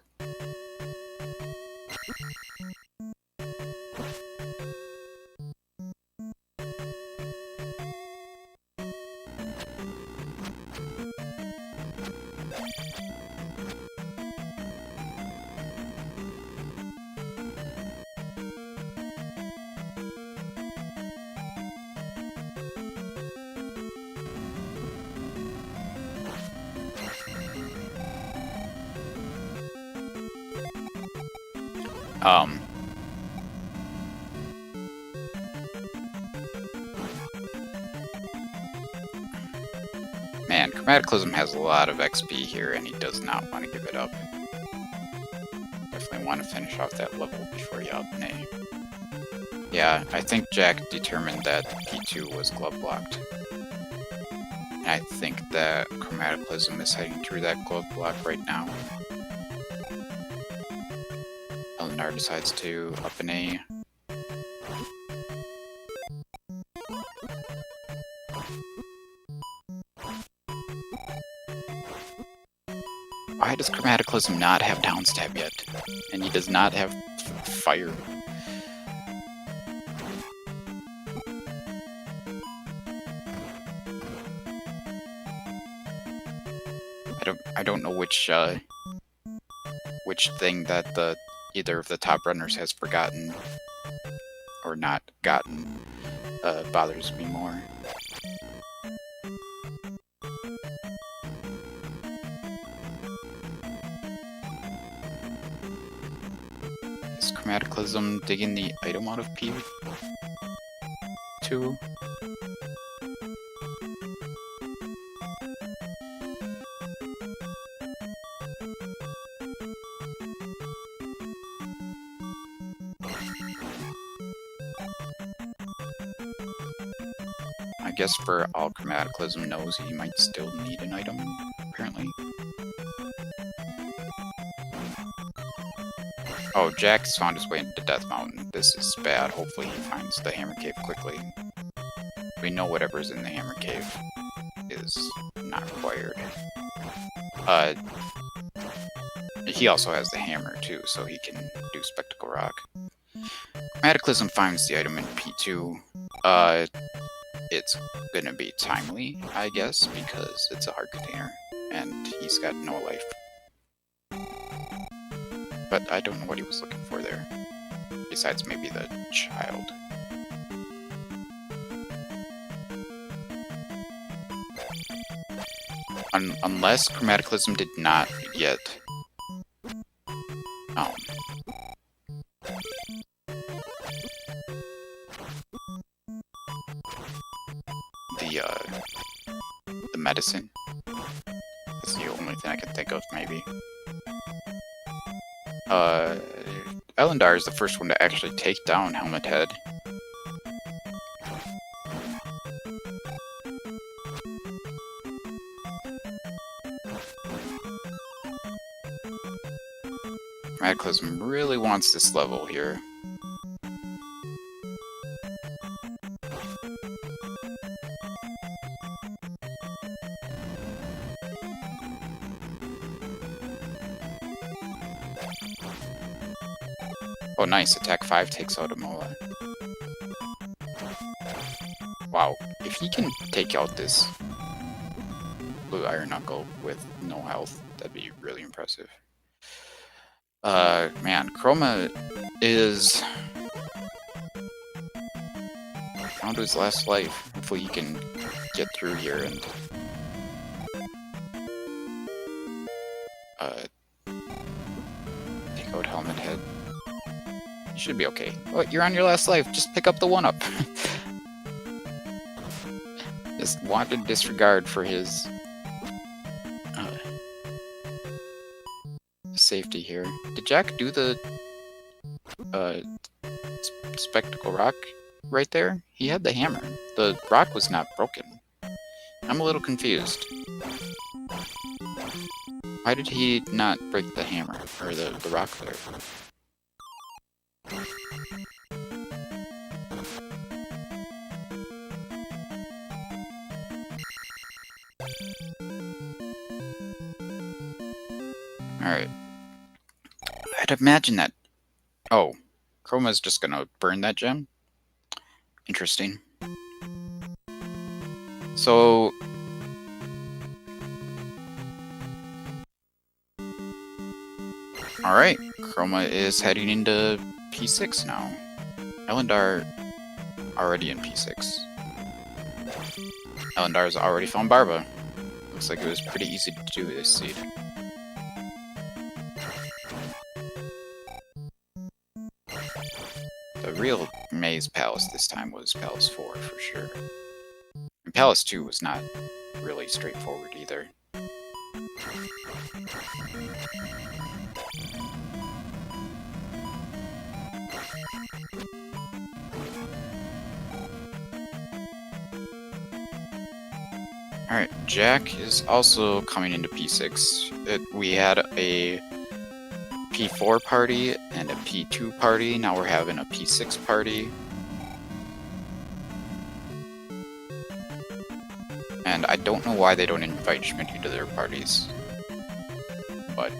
Man, Chromataclysn has a lot of XP here, and he does not want to give it up. Definitely want to finish off that level before you up an A. Yeah, I think Jack determined that P2 was glove blocked. And I think that Chromataclysn is heading through that glove block right now. Ellendar decides to up an A. Why does Chromataclysn not have downstab yet? And he does not have fire. I don't know which thing that either of the top runners has forgotten or not gotten bothers me more. Is Chromataclysn digging the item out of P2? I guess for all Chromataclysn knows, he might still need an item, apparently. Oh, Jack's found his way into Death Mountain. This is bad. Hopefully he finds the Hammer Cave quickly. We know whatever's in the Hammer Cave is not required. He also has the hammer too, so he can do Spectacle Rock. Chromataclysn finds the item in P2. It's gonna be timely, I guess, because it's a heart container, and he's got no life. But I don't know what he was looking for there, besides maybe the child. Unless Chromataclysn did not yet the medicine. That's the only thing I can think of, maybe. Ellendar is the first one to actually take down Helmet Head. Chromataclysn really wants this level here. Oh nice, attack 5 takes out a Mola. Wow, if he can take out this blue Iron Knuckle with no health, that'd be really impressive. Man, Chroma is down to his last life. Hopefully he can get through here and take out Helmet Head. You should be okay. Oh, you're on your last life. Just pick up the 1-up. Just wanted disregard for his safety here. Did Jack do the Spectacle Rock right there? He had the hammer. The rock was not broken. I'm a little confused. Why did he not break the hammer, or the rock there? Alright. I'd imagine that... Oh, Chroma's just gonna burn that gem? Interesting. So... Alright, Chroma is heading into P6 now. Ellendar already in P6. Ellendar's already found Barba. Looks like it was pretty easy to do this seed. The real Maze Palace this time was Palace 4 for sure. And Palace 2 was not really straightforward either. Alright, Jack is also coming into P6. We had a P4 party and a P2 party. Now we're having a P6 party. And I don't know why they don't invite Schmidtty to their parties. But,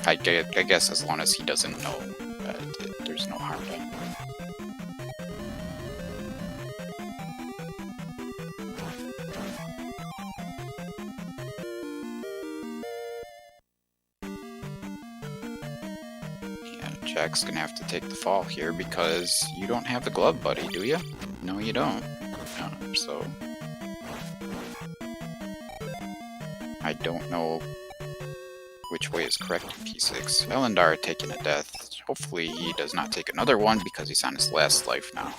I guess as long as he doesn't know, there's no harm done. Jack's gonna have to take the fall here because you don't have the glove, buddy, do you? No, you don't. No, so... I don't know which way is correct in P6. Ellendar taking a death. Hopefully he does not take another one because he's on his last life now.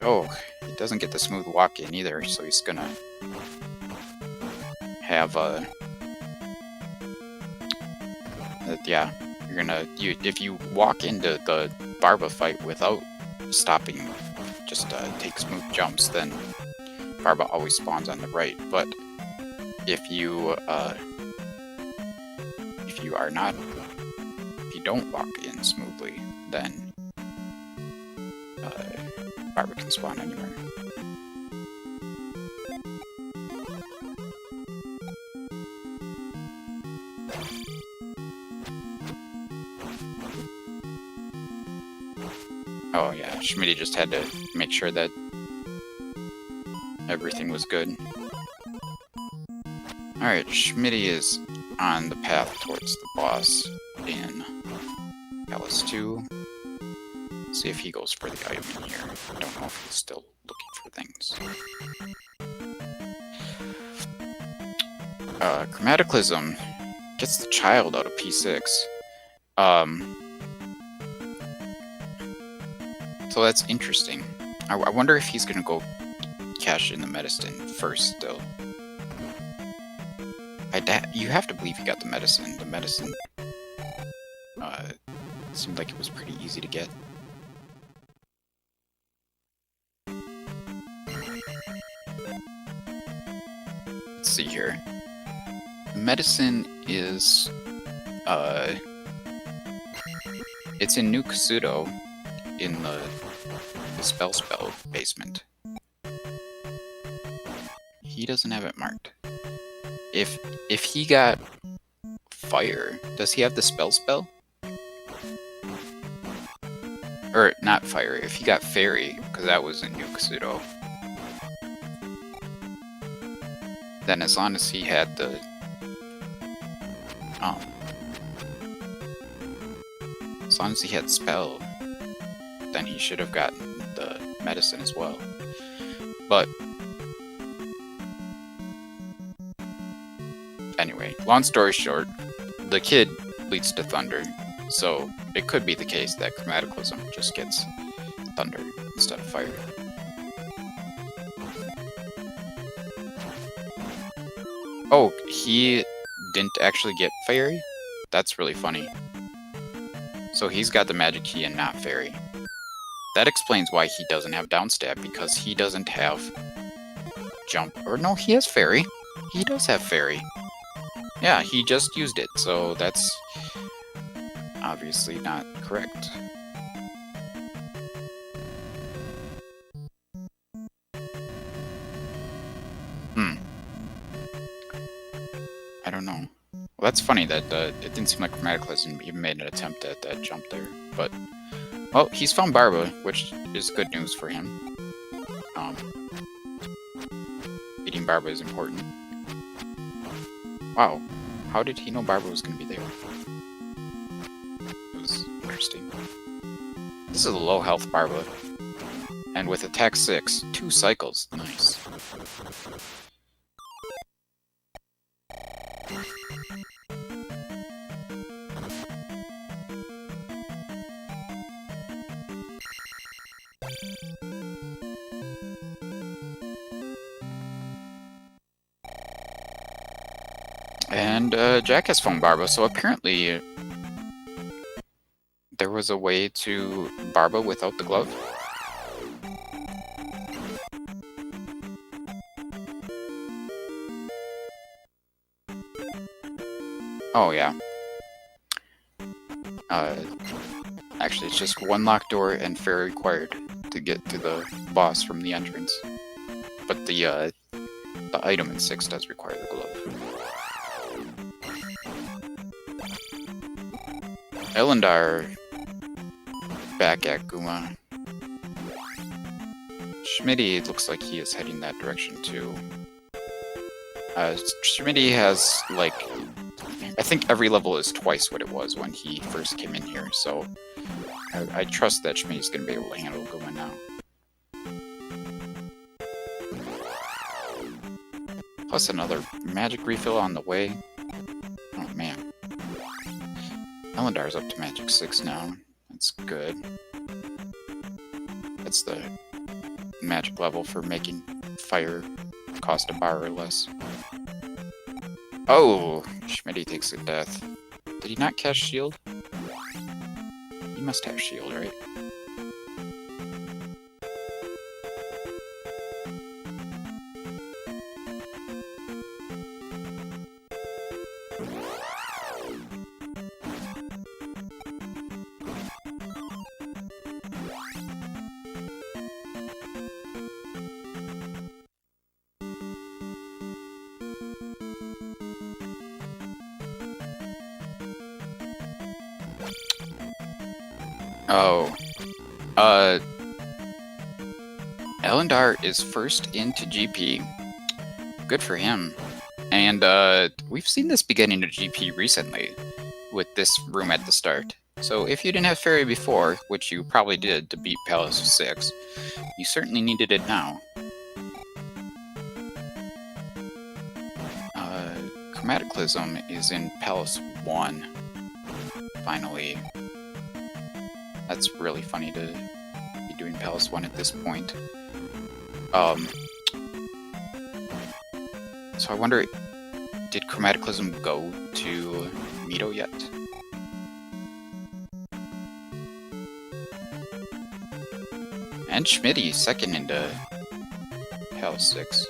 Oh, he doesn't get the smooth walk in either, so he's gonna have a... yeah. If you walk into the Barba fight without stopping, just take smooth jumps, then Barba always spawns on the right. But if you don't walk in smoothly, then Barba can spawn anywhere. Oh yeah, Schmidtty just had to make sure that everything was good. Alright, Schmidtty is on the path towards the boss in Palace 2. Let's see if he goes for the item in here. I don't know if he's still looking for things. Chromataclysn gets the child out of P6. So that's interesting. I wonder if he's gonna go cash in the medicine first, still. You have to believe he got the medicine. The medicine seemed like it was pretty easy to get. Let's see here. Medicine is it's in New Kasuto in the spell basement. He doesn't have it marked. If he got fire, does he have the spell? Or not fire, if he got fairy, because that was in New Kasuto. Then as long as he had the as long as he had spell, then he should have gotten the medicine as well. But anyway, long story short, the kid leads to thunder, so it could be the case that Chromataclysn just gets thunder instead of fire. Oh, he didn't actually get fairy? That's really funny. So he's got the magic key and not fairy. That explains why he doesn't have downstab, because he doesn't have jump. Or no, he has fairy. He does have fairy. Yeah, he just used it, so that's obviously not correct. I don't know. Well, that's funny that it didn't seem like Chromataclysn even made an attempt at that jump there. But, well, he's found Barba, which is good news for him. Beating Barba is important. Wow, how did he know Barba was going to be there? It was interesting. This is a low health Barba. And with attack 6, 2 cycles. Nice. And Jack has found Barba, so apparently there was a way to Barba without the glove. Oh yeah. Actually, it's just one locked door and fairy required to get to the boss from the entrance. But the item in 6 does require the glove. Ellendar back at Guma. Schmidtty looks like he is heading that direction too. Schmidtty has, like, I think every level is twice what it was when he first came in here, so I trust that Schmidty's going to be able to handle Guma now. Plus another magic refill on the way. Oh man. Ellendar's up to magic 6 now. That's good. That's the magic level for making fire cost a bar or less. Oh! Schmidty takes a death. Did he not cast shield? He must have shield, right? Oh. Ellendar is first into GP. Good for him. And, we've seen this beginning of GP recently, with this room at the start. So if you didn't have Fairy before, which you probably did to beat Palace 6, you certainly needed it now. Chromataclysn is in Palace 1, finally. That's really funny to be doing Palace 1 at this point. So I wonder, did Chromataclysn go to Mito yet? And Schmidty, second into Palace 6.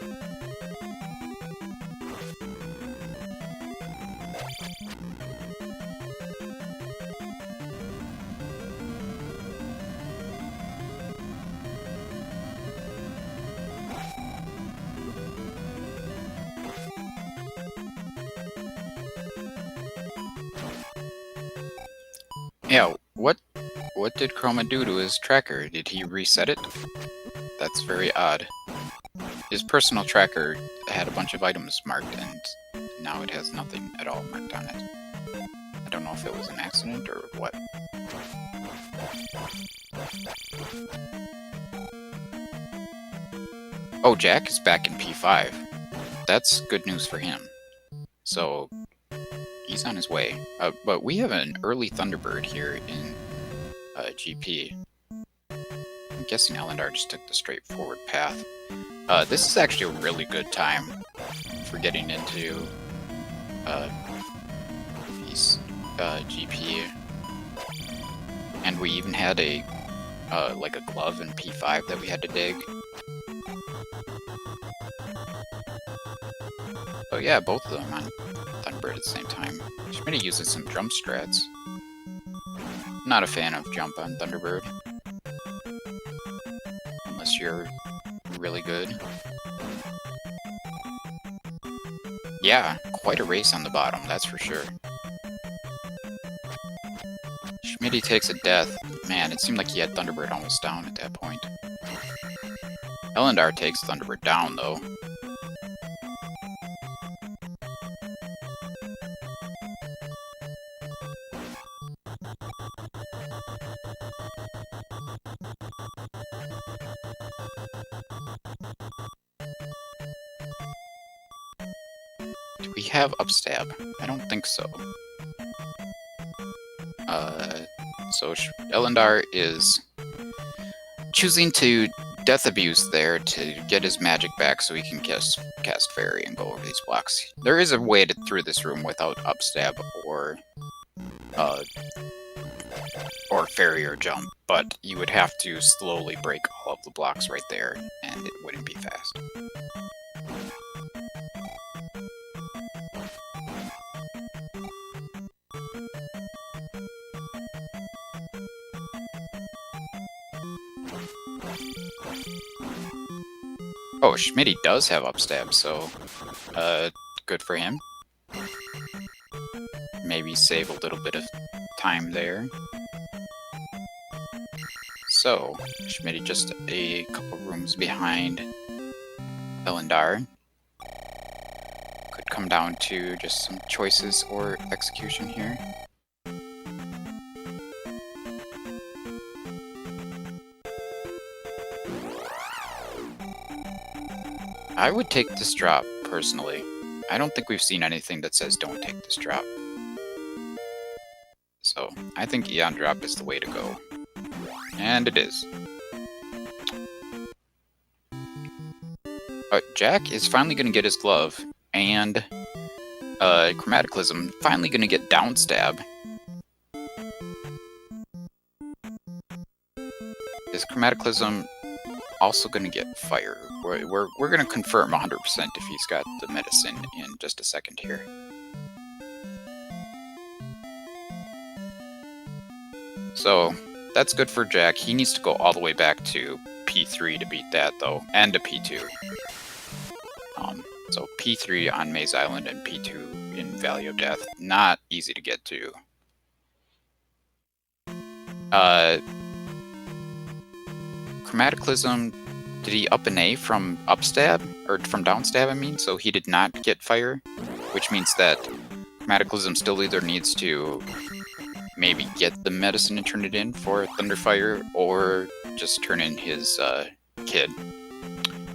Yeah, what did Chroma do to his tracker? Did he reset it? That's very odd. His personal tracker had a bunch of items marked, and now it has nothing at all marked on it. I don't know if it was an accident or what. Oh, Jack is back in P5. That's good news for him. So, he's on his way. But we have an early Thunderbird here in GP. I'm guessing Ellendar just took the straightforward path. This is actually a really good time for getting into these GP. And we even had a like a glove in P5 that we had to dig. yeah, both of them on Thunderbird at the same time. Schmidtty uses some jump strats. Not a fan of jump on Thunderbird. Unless you're really good. Yeah, quite a race on the bottom, that's for sure. Schmidtty takes a death. Man, it seemed like he had Thunderbird almost down at that point. Ellendar takes Thunderbird down, though. Do we have upstab? I don't think so. So Ellendar is choosing to death abuse there to get his magic back so he can cast fairy and go over these blocks. There is a way through this room without upstab or fairy or jump, but you would have to slowly break all of the blocks right there, and it wouldn't be fast. Oh, Schmidtty does have upstab, so good for him. Maybe save a little bit of time there. So, Schmidtty just a couple rooms behind Ellendar. Could come down to just some choices or execution here. I would take this drop, personally. I don't think we've seen anything that says don't take this drop. So, I think Eon drop is the way to go. And it is. Jack is finally going to get his glove, and Chromataclysn finally going to get downstab. Is Chromataclysn also going to get fire? We're going to confirm 100% if he's got the medicine in just a second here. So, that's good for Jack. He needs to go all the way back to P3 to beat that, though, and to P2. So P3 on Maze Island and P2 in Valley of Death. Not easy to get to. Chromataclysn, did he up an A from upstab? Or from downstab, I mean? So he did not get fire? Which means that Chromataclysn still either needs to maybe get the medicine and turn it in for Thunderfire, or just turn in his kid.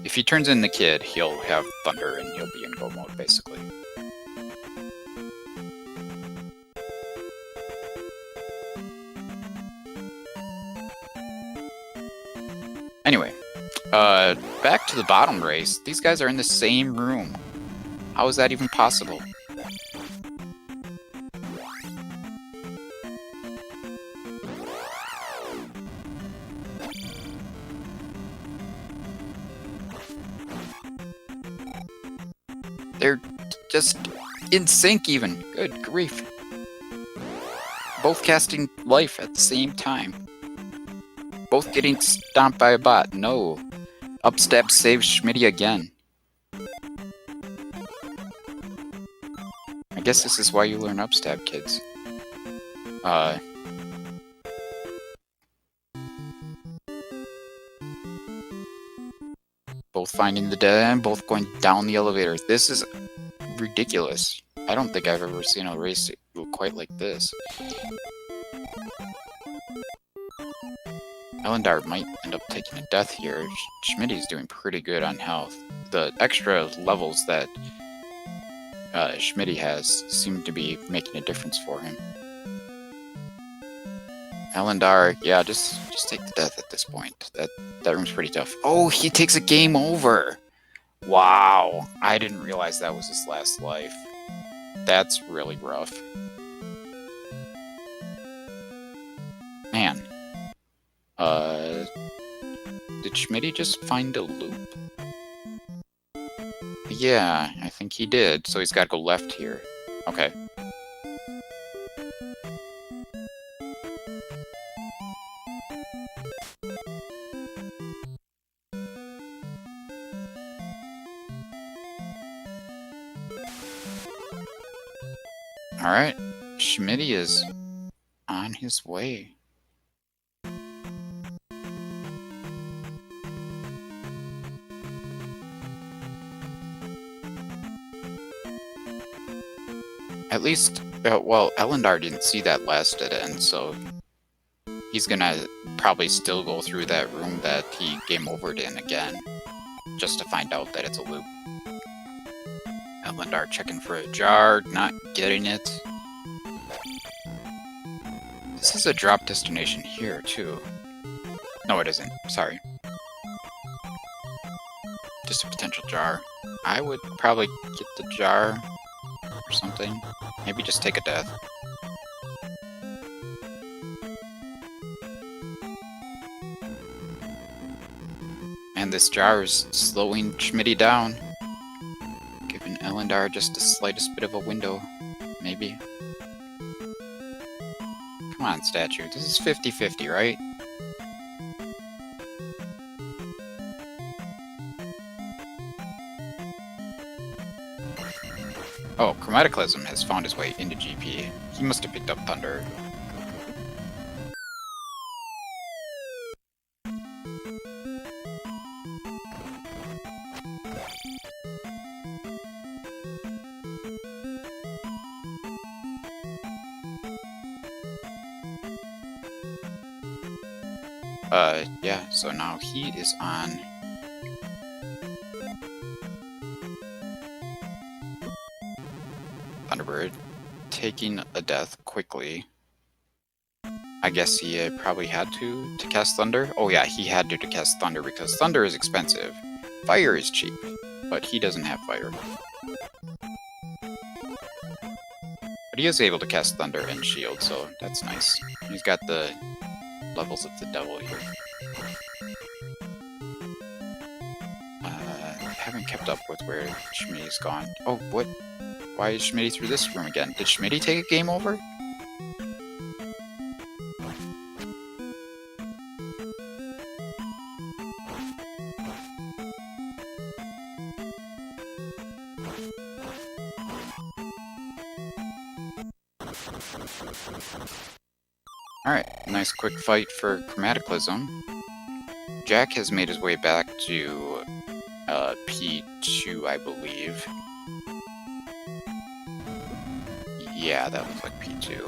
If he turns in the kid, he'll have Thunder and he'll be in go mode, basically. Anyway, back to the bottom race. These guys are in the same room. How is that even possible? They're just in sync even. Good grief. Both casting life at the same time. Both getting stomped by a bot. No. Upstab saves Schmidtty again. I guess this is why you learn upstab, kids. Both finding the dead end, both going down the elevator. This is ridiculous. I don't think I've ever seen a race quite like this. Ellendar might end up taking a death here. Schmidty's doing pretty good on health. The extra levels that Schmidty has seem to be making a difference for him. Ellendar, yeah, just take the death at this point. That room's pretty tough. Oh, he takes a game over! Wow, I didn't realize that was his last life. That's really rough. Man. Did Schmidty just find a loop? yeah, I think he did. So he's got to go left here. Okay. Alright. Schmidtty is on his way. At least, well, Ellendar didn't see that last dead end, so he's gonna probably still go through that room that he game overed in again, just to find out that it's a loop. Ellendar checking for a jar, not getting it. This is a drop destination here, too. No, it isn't. Sorry. Just a potential jar. I would probably get the jar or something. Maybe just take a death. And this jar is slowing Schmidtty down. Giving Ellendar just the slightest bit of a window. Maybe. Come on, statue. This is 50-50, right? Oh, Chromataclysn has found his way into GP. He must have picked up Thunder. Yeah, so now he is on Thunderbird, taking a death quickly. I guess he probably had to cast Thunder. Oh yeah, he had to cast Thunder because Thunder is expensive. Fire is cheap, but he doesn't have Fire. But he is able to cast Thunder and Shield, so that's nice. He's got the levels of the devil here. Haven't kept up with where Schmidtty's gone. Oh, what? Why is Schmidtty through this room again? Did Schmidtty take a game over? Alright, nice quick fight for Chromataclysn. Jack has made his way back to P2, I believe. Yeah, that looks like P2.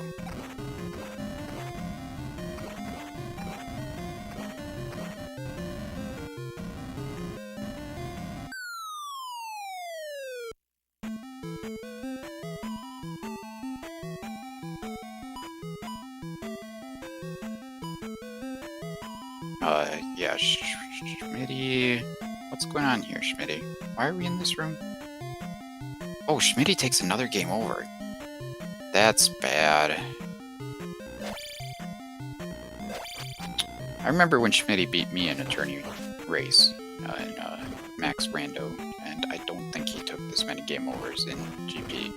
Yeah, Schmidtty... What's going on here, Schmidtty? Why are we in this room? Oh, Schmidtty takes another game over. That's bad. I remember when Schmidtty beat me in a tourney race in Max Rando, and I don't think he took this many game overs in GP.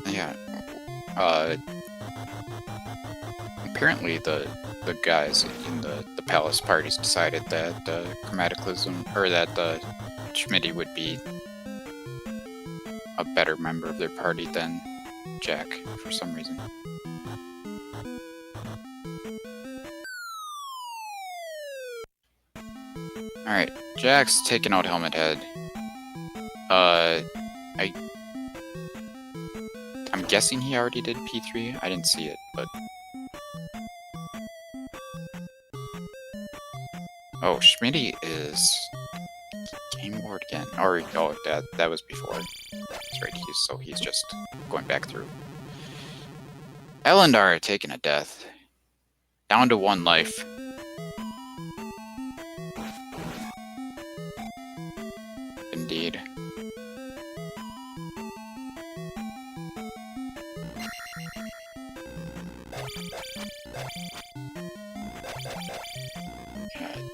Yeah. Apparently the guys in the palace parties decided that Chromataclysn, or that Schmidtty would be a better member of their party than Jack for some reason. Alright, Jack's taking out Helmet Head. I'm guessing he already did P3. I didn't see it, but... Oh, Schmidtty is game over again. Or, oh, that was before. That's right, he's just going back through. Ellendar taking a death. Down to 1 life. Indeed.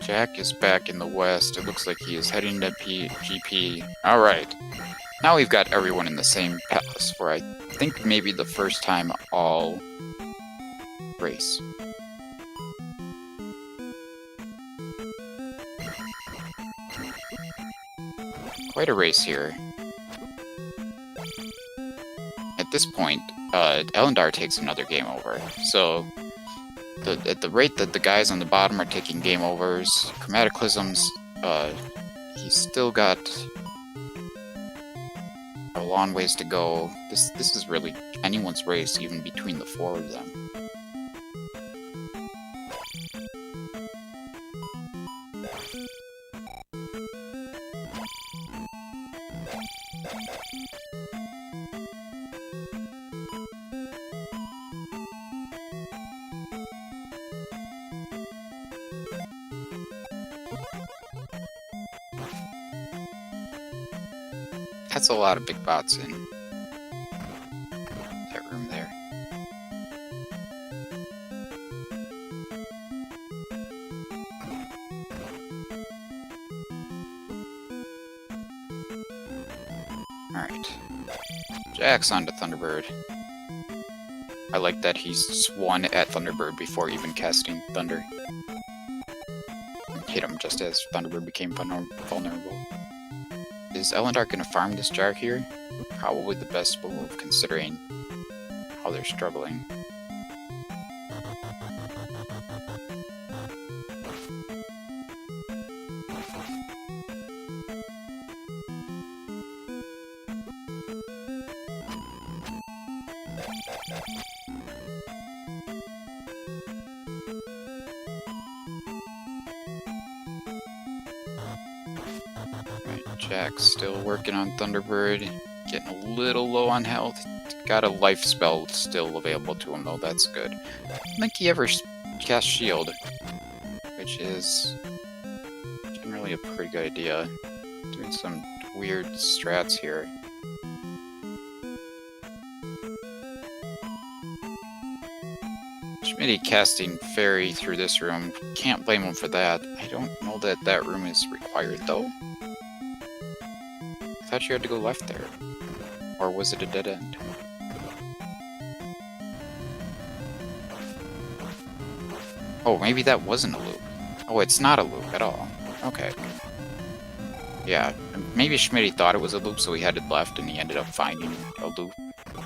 Jack is back in the west. It looks like he is heading to GP. Alright. Now we've got everyone in the same palace for, I think, maybe the first time all race. Quite a race here. At this point, Ellendar takes another game over. So, at the rate that the guys on the bottom are taking game overs, Chromataclysn's, he's still got a long ways to go. This is really anyone's race, even between the four of them. That's a lot of big bots in that room there. Alright. Jack's onto Thunderbird. I like that he swung at Thunderbird before even casting Thunder. Hit him just as Thunderbird became vulnerable. Is Ellendar going to farm this Jack here? Probably the best move considering how they're struggling. Jack's still working on Thunderbird, getting a little low on health. Got a life spell still available to him though, that's good. I don't think he ever cast Shield, which is generally a pretty good idea. Doing some weird strats here. Schmidtty casting Fairy through this room, can't blame him for that. I don't know that that room is required though. I thought you had to go left there. Or was it a dead end? Oh, maybe that wasn't a loop. Oh, it's not a loop at all. Okay. Yeah, maybe Schmidtty thought it was a loop, so he headed left, and he ended up finding a loop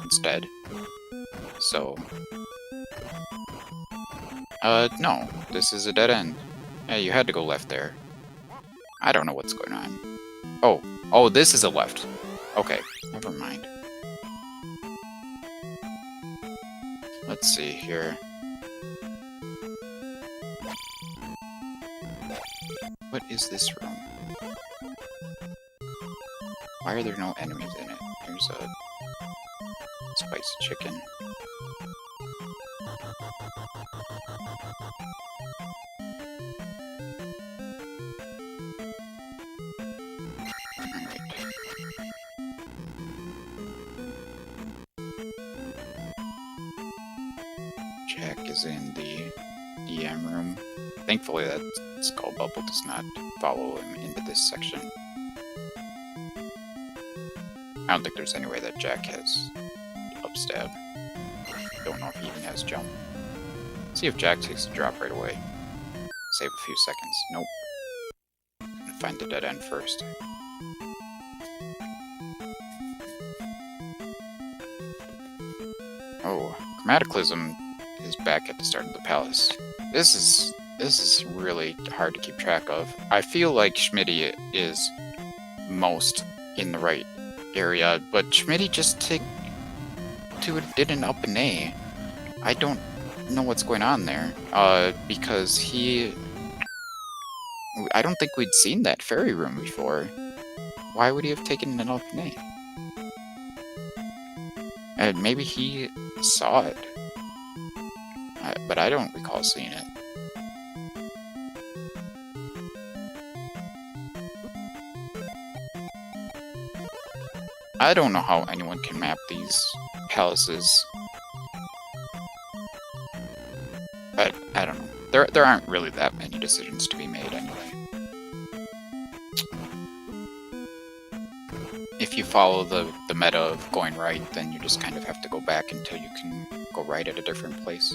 instead. So... no. This is a dead end. Yeah, you had to go left there. I don't know what's going on. Oh, this is a left. Okay, never mind. Let's see here. What is this room? Why are there no enemies in it? There's a spicy chicken. Jack is in the DM room. Thankfully that skull bubble does not follow him into this section. I don't think there's any way that Jack has upstab. Don't know if he even has jump. See if Jack takes the drop right away. Save a few seconds. Nope. Gonna find the dead end first. Oh, Chromataclysn is back at the start of the palace. This is really hard to keep track of. I feel like Schmidtty is most in the right area, but Schmidtty just did an up and A. I don't know what's going on there, because I don't think we'd seen that fairy room before. Why would he have taken an up and A? And maybe he saw it, but I don't recall seeing it. I don't know how anyone can map these palaces. But I don't know. There aren't really that many decisions to be made anyway. If you follow the meta of going right, then you just kind of have to go back until you can go right at a different place.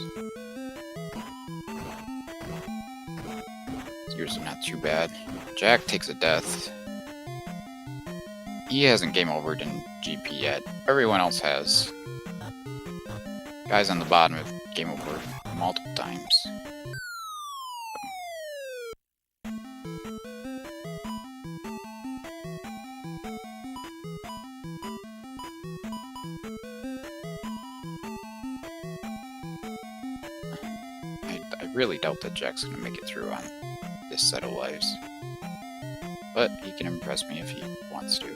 Yours are not too bad. Jack takes a death. He hasn't game overed in GP yet. Everyone else has. Guys on the bottom have game over multiple times. I really doubt that Jack's gonna make it through on this set of lives. But he can impress me if he wants to.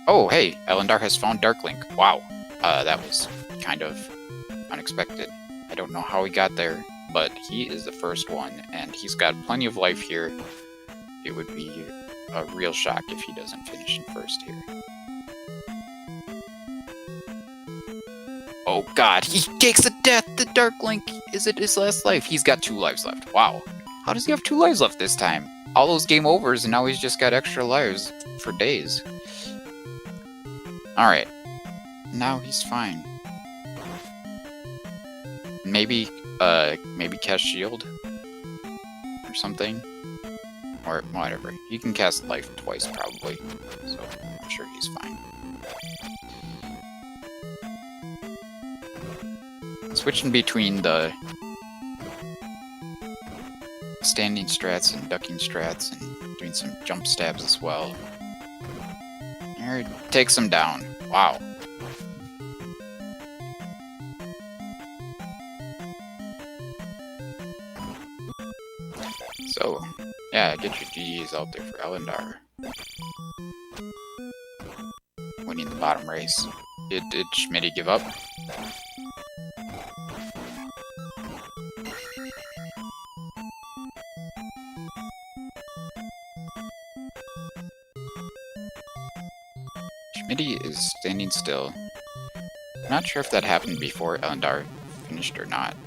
Oh, hey! Ellendar has found Darklink. Wow. That was kind of unexpected. I don't know how he got there, but he is the first one, and he's got plenty of life here. It would be a real shock if he doesn't finish in first here. Oh god, he takes a death! The Darklink is at his last life. He's got 2 lives left. Wow. How does he have 2 lives left this time? All those game overs, and now he's just got extra lives for days. Alright. Now he's fine. Maybe cast shield? Or something? Or whatever. He can cast life twice, probably. So, I'm sure he's fine. Switching between the standing strats and ducking strats and doing some jump stabs as well. There, takes him down. Wow. So, yeah, get your GGs out there for Ellendar. Winning the bottom race. Did Schmidtty give up? Schmidtty is standing still. I'm not sure if that happened before Ellendar finished or not.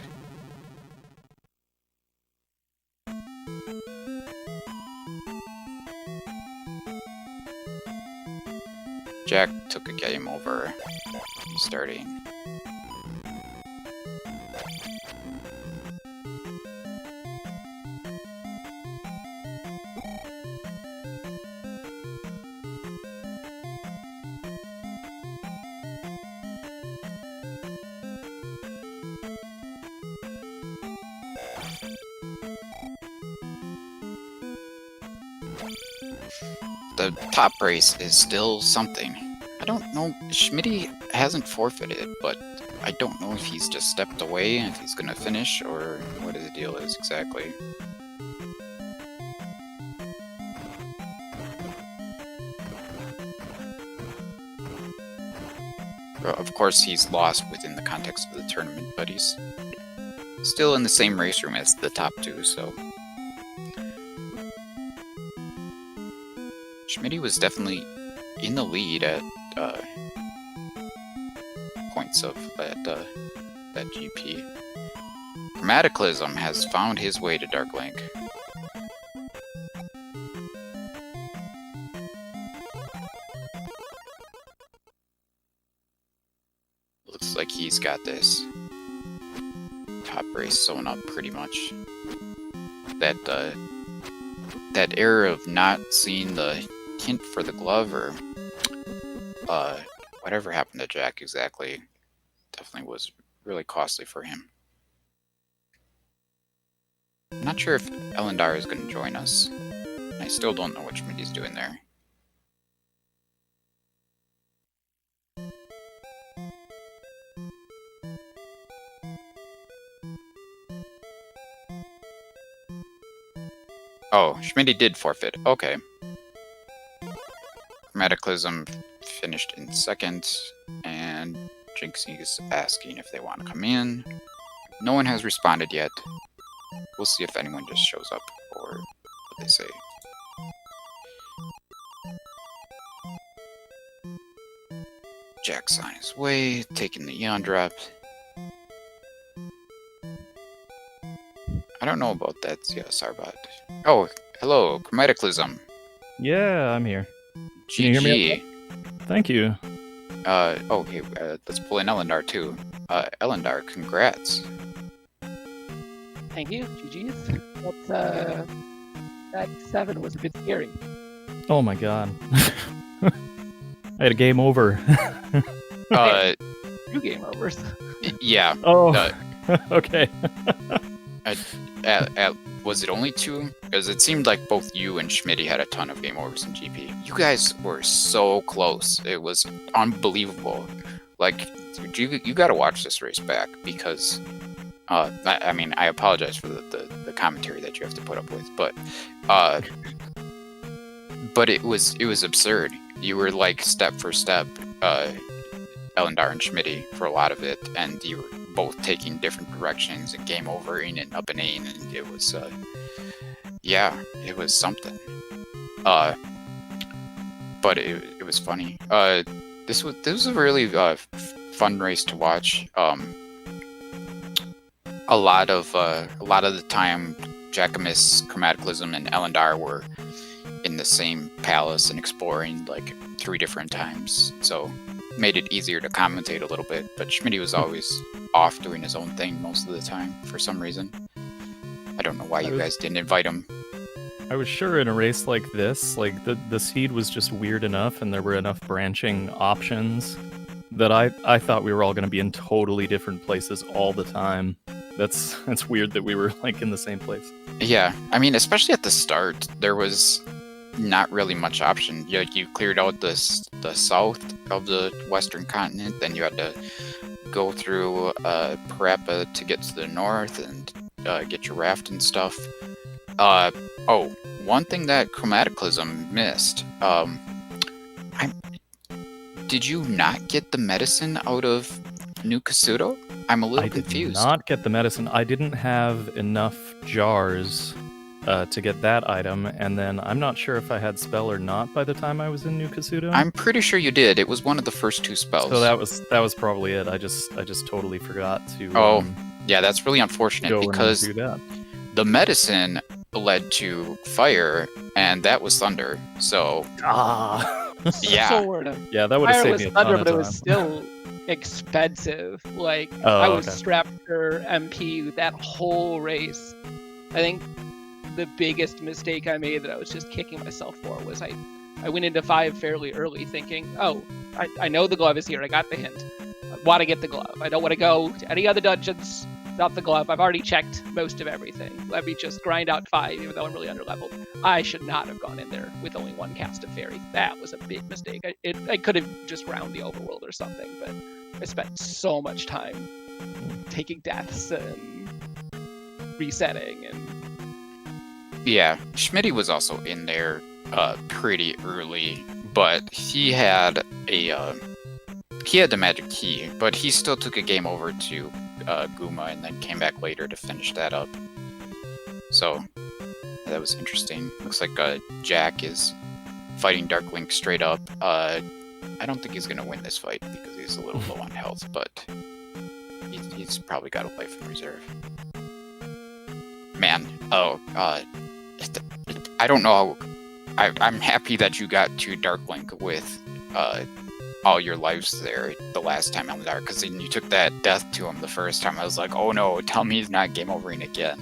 Jack took a game over. He's starting. The top race is still something. I don't know, Schmidtty hasn't forfeited, but I don't know if he's just stepped away and if he's gonna finish, or what his deal is exactly. Of course, he's lost within the context of the tournament, but he's still in the same race room as the top 2, so... Schmidtty was definitely in the lead at points of that GP. Chromataclysn has found his way to Darklink. Looks like he's got this top race sewn up pretty much. That error of not seeing the hint for the glove, or whatever happened to Jack exactly, definitely was really costly for him. I'm not sure if Ellendar is going to join us. I still don't know what Schmidtty's doing there. Oh, Schmidtty did forfeit. Okay. Chromataclysn finished in second, and Jinxie is asking if they want to come in. No one has responded yet. We'll see if anyone just shows up, or what they say. Jack's on his way, taking the Eon drop. don't know about that ZSR bot. Oh, hello, Chromataclysn. Yeah, I'm here. Can you hear me GG. okay? Thank you. Okay, let's pull in Ellendar too. Ellendar, congrats. Thank you, GG's. But, that 7 was a bit scary. Oh my god. I had a game over. Two game overs. Yeah. Oh, okay. Was it only 2? Because it seemed like both you and Schmidtty had a ton of game overs in GP. You guys were so close. It was unbelievable. Like, you got to watch this race back because, I mean, I apologize for the commentary that you have to put up with, but it was absurd. You were like step for step, Ellendar and Schmidtty for a lot of it, and you were both taking different directions and game overing and up and in, and it was yeah, it was something. But it was funny. This was a really fun race to watch. A lot of the time, Jackimus, Chromataclysn, and Ellendar were in the same palace and exploring like 3 different times, so made it easier to commentate a little bit. But Schmidtty was always off doing his own thing most of the time for some reason. I don't know why you guys didn't invite him. I was sure in a race like this, like the seed was just weird enough and there were enough branching options that I thought we were all going to be in totally different places all the time. That's weird that we were like in the same place. Yeah, I mean, especially at the start, there was not really much option. You cleared out the south of the western continent, then you had to go through Parappa to get to the north and get your raft and stuff. Oh, one thing that Chromataclysn missed. Did you not get the medicine out of New Kasuto? I'm a little confused. I did not get the medicine. I didn't have enough jars to get that item, and then I'm not sure if I had spell or not by the time I was in New Kasuto. I'm pretty sure you did. It was one of the first 2 spells. So that was probably it. I just totally forgot to. Yeah, that's really unfortunate because do that. The medicine led to fire, and that was thunder. So yeah, Sort of. Yeah, that would have Fire saved was me a ton thunder, of but it time. was still expensive. Like, Oh, I was okay. strapped for MP that whole race. I think the biggest mistake I made that I was just kicking myself for was I went into 5 fairly early thinking, oh, I know the glove is here. I got the hint. I want to get the glove. I don't want to go to any other dungeons without the glove. I've already checked most of everything. Let me just grind out 5, even though I'm really underleveled. I should not have gone in there with only 1 cast of Fairy. That was a big mistake. I could have just round the overworld or something, but I spent so much time taking deaths and resetting and... yeah. Schmidtty was also in there pretty early, but he had the magic key, but he still took a game over to Guma and then came back later to finish that up. So that was interesting. Looks like Jack is fighting Dark Link straight up. I don't think he's gonna win this fight because he's a little low on health, but he's probably got a life in reserve. Man, I don't know. I'm happy that you got to Dark Link with all your lives there the last time Ellendar, because then you took that death to him the first time. I was like, oh no, tell me he's not game overing again.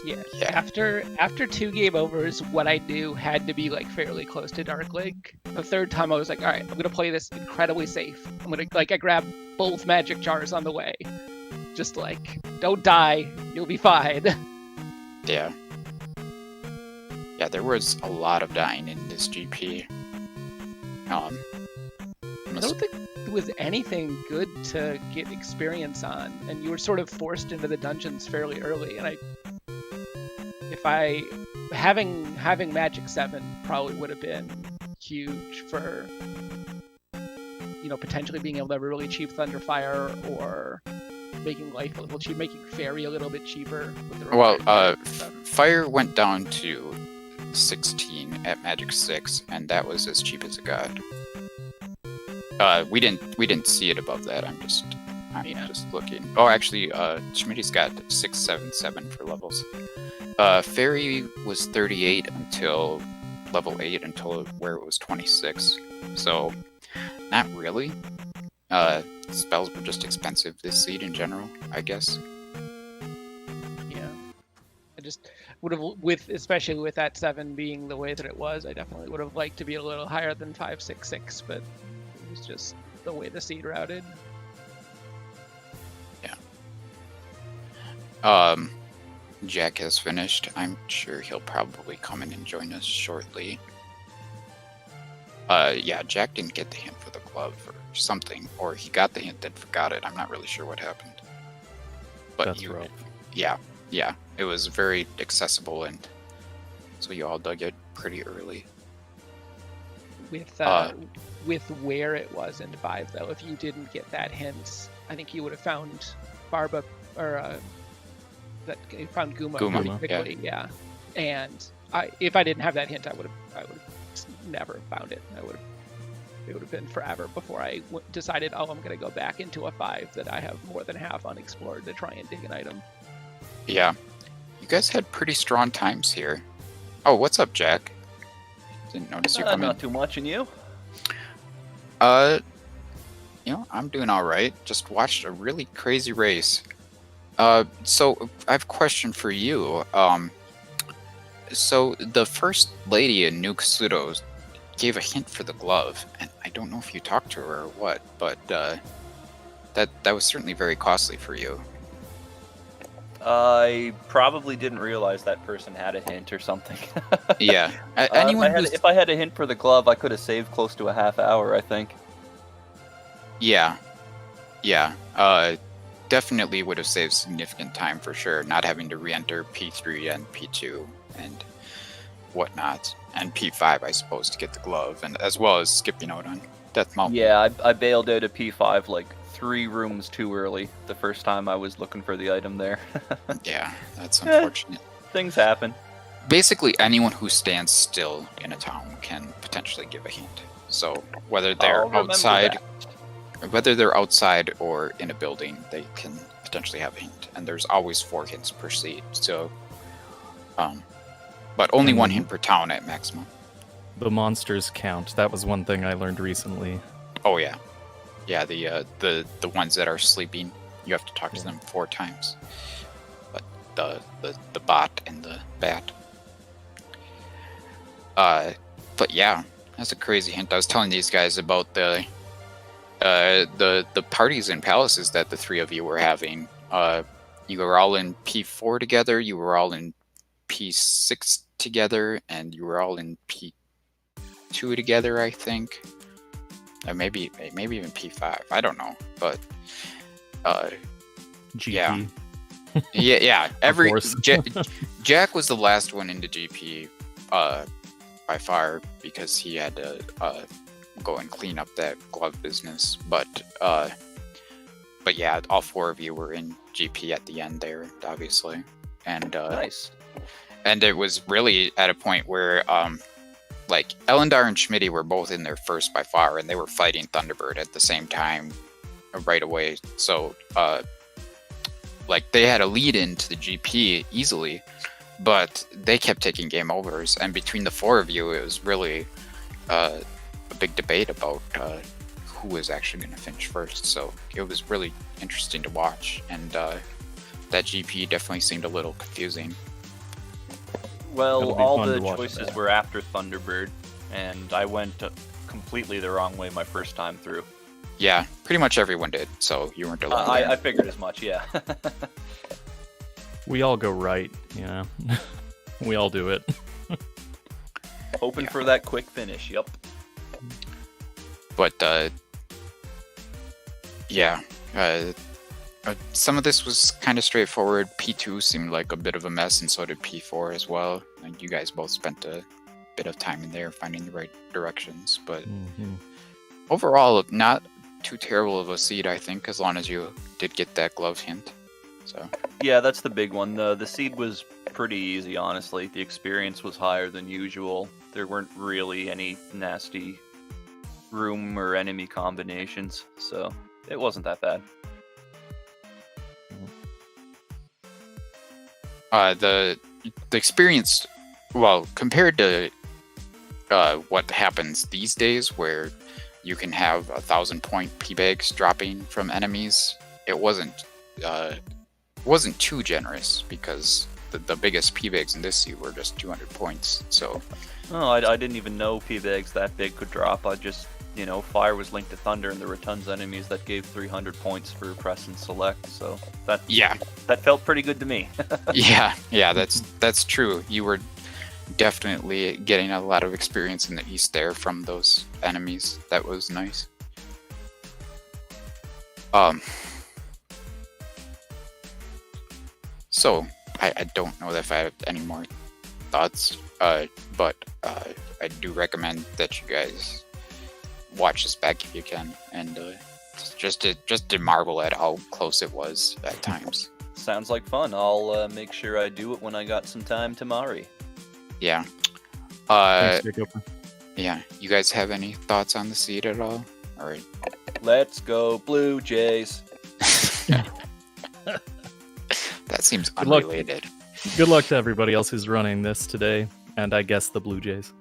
Yeah. After 2 game overs, what I knew had to be like fairly close to Dark Link. The 3rd time I was like, all right, I'm gonna play this incredibly safe. I'm gonna I grabbed both magic jars on the way. Just like, don't die, you'll be fine. Yeah. Yeah, there was a lot of dying in this GP. I don't think there was anything good to get experience on, and you were sort of forced into the dungeons fairly early. And having Magic 7 probably would have been huge for, potentially being able to have a really cheap Thunderfire or making life a little cheap, making Fairy a little bit cheaper. With the Fire went down to 16 at Magic 6, and that was as cheap as it got. We didn't see it above that. I'm Yeah. just looking. Oh, actually, Schmidtty's got 677 for levels. Fairy was 38 until level 8, until where it was 26. So, not really. Spells were just expensive this seed in general, I guess. Yeah. I just would have, especially with that 7 being the way that it was, I definitely would have liked to be a little higher than 566, but it was just the way the seed routed. Jack has finished. I'm sure he'll probably come in and join us shortly. Yeah, Jack didn't get the hint for the glove or something, or he got the hint and forgot it. I'm not really sure what happened. But That's right. Yeah, it was very accessible, and so you all dug it pretty early. With where it was in 5, though, if you didn't get that hint, I think you would have found Barba, or you found Guma pretty Guma, quickly. Yeah. And if I didn't have that hint, I would have never found it. It would have been forever before I decided, oh, I'm going to go back into a 5 that I have more than half unexplored to try and dig an item. Yeah, you guys had pretty strong times here. Oh, what's up, Jack? Didn't notice you come in. Not too much, and you? I'm doing all right. Just watched a really crazy race. So I have a question for you. So the first lady in New Kasuto gave a hint for the glove, and I don't know if you talked to her or what, but that was certainly very costly for you. I probably didn't realize that person had a hint or something. Yeah. Anyone if I had a hint for the glove, I could have saved close to a half hour, I think. Yeah. Definitely would have saved significant time for sure, not having to re-enter P3 and P2 and whatnot, and P5, I suppose, to get the glove, and as well as skipping out on Death Mountain. Yeah, I bailed out of P5 like 3 rooms too early the first time I was looking for the item there. Yeah, that's unfortunate. Things happen. Basically, anyone who stands still in a town can potentially give a hint. So whether they're I'll remember outside, that. whether they're outside or in a building, they can potentially have a hint. And there's always 4 hints per seed. So, but only 1 hint per town at maximum. The monsters count. That was one thing I learned recently. Oh yeah, the ones that are sleeping, you have to talk to them 4 times. But the bot and the bat. But yeah, that's a crazy hint. I was telling these guys about the parties and palaces that the 3 of you were having. You were all in P4 together. You were all in P6 together, and you were all in P2 together, I think. Maybe even P5. I don't know, but GP. yeah. Of course. Jack was the last one into GP by far, because he had to go and clean up that glove business. But yeah, all 4 of you were in GP at the end there, obviously, and Nice. and it was really at a point where like Ellendar and Schmidtty were both in there first by far, and they were fighting Thunderbird at the same time right away. So like they had a lead into the GP easily, but they kept taking game overs, and between the 4 of you, it was really a big debate about who was actually going to finish first. So it was really interesting to watch, and that GP definitely seemed a little confusing. Well, It'll be all fun the to watch choices that. were after Thunderbird, and I went completely the wrong way my first time through. Yeah, pretty much everyone did, so you weren't alone. I figured as much, yeah. We all go right, you know. We all do it. Hoping for that quick finish, yup. But yeah, some of this was kind of straightforward. P2 seemed like a bit of a mess, and so did P4 as well. And you guys both spent a bit of time in there finding the right directions. But overall, not too terrible of a seed, I think, as long as you did get that glove hint. So Yeah, that's the big one. The seed was pretty easy, honestly. The experience was higher than usual. There weren't really any nasty room or enemy combinations, so it wasn't that bad. The experience, well, compared to what happens these days, where you can have 1,000-point P-bags dropping from enemies, it wasn't too generous, because the biggest P-bags in this seed were just 200 points. So, Oh, I didn't even know P-bags that big could drop. I just, fire was linked to thunder, and there were tons of enemies that gave 300 points for press and select. So that felt pretty good to me. yeah, that's true. You were definitely getting a lot of experience in the east there from those enemies. That was nice. So I don't know if I have any more thoughts, but I do recommend that you guys watch this back if you can, and just to marvel at how close it was at times. Sounds like fun. I'll make sure I do it when I got some time tomorrow. Yeah. Thanks, Jacob. Yeah. You guys have any thoughts on the seed at all? All right. Let's go Blue Jays. That seems Good luck. unrelated. Good luck to everybody else who's running this today, and I guess the Blue Jays.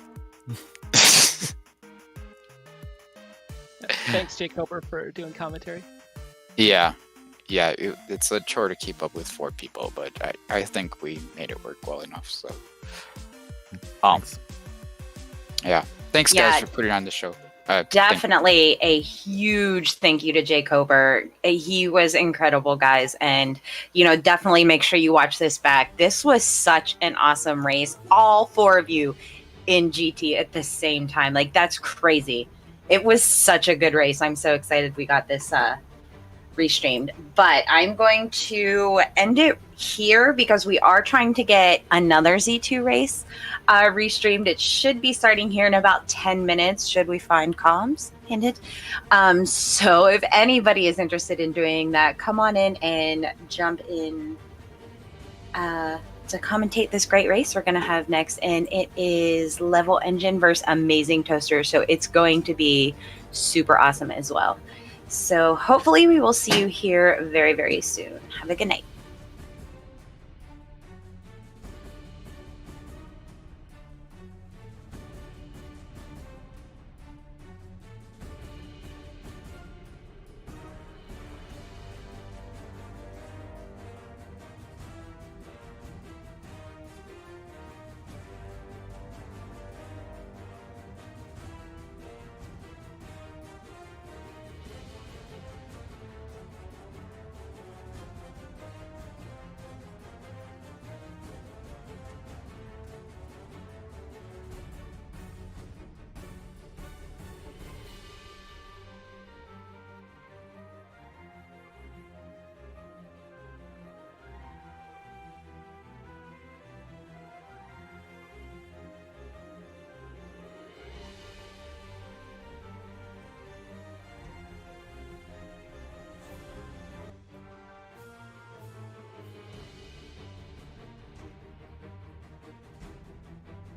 Thanks, Jake Coper, for doing commentary. Yeah. It's a chore to keep up with 4 people, but I think we made it work well enough. So, Thanks. yeah. Thanks, guys, for putting on the show. Definitely a huge thank you to Jay Cober. He was incredible, guys. And, definitely make sure you watch this back. This was such an awesome race. All 4 of you in GT at the same time. Like, that's crazy. It was such a good race. I'm so excited we got this restreamed. But I'm going to end it here because we are trying to get another Z2 race restreamed. It should be starting here in about 10 minutes, should we find comms. Hinted. So if anybody is interested in doing that, come on in and jump in to commentate this great race we're going to have next. And it is Level Engine versus Amazing Toaster. So it's going to be super awesome as well. So hopefully we will see you here very, very soon. Have a good night.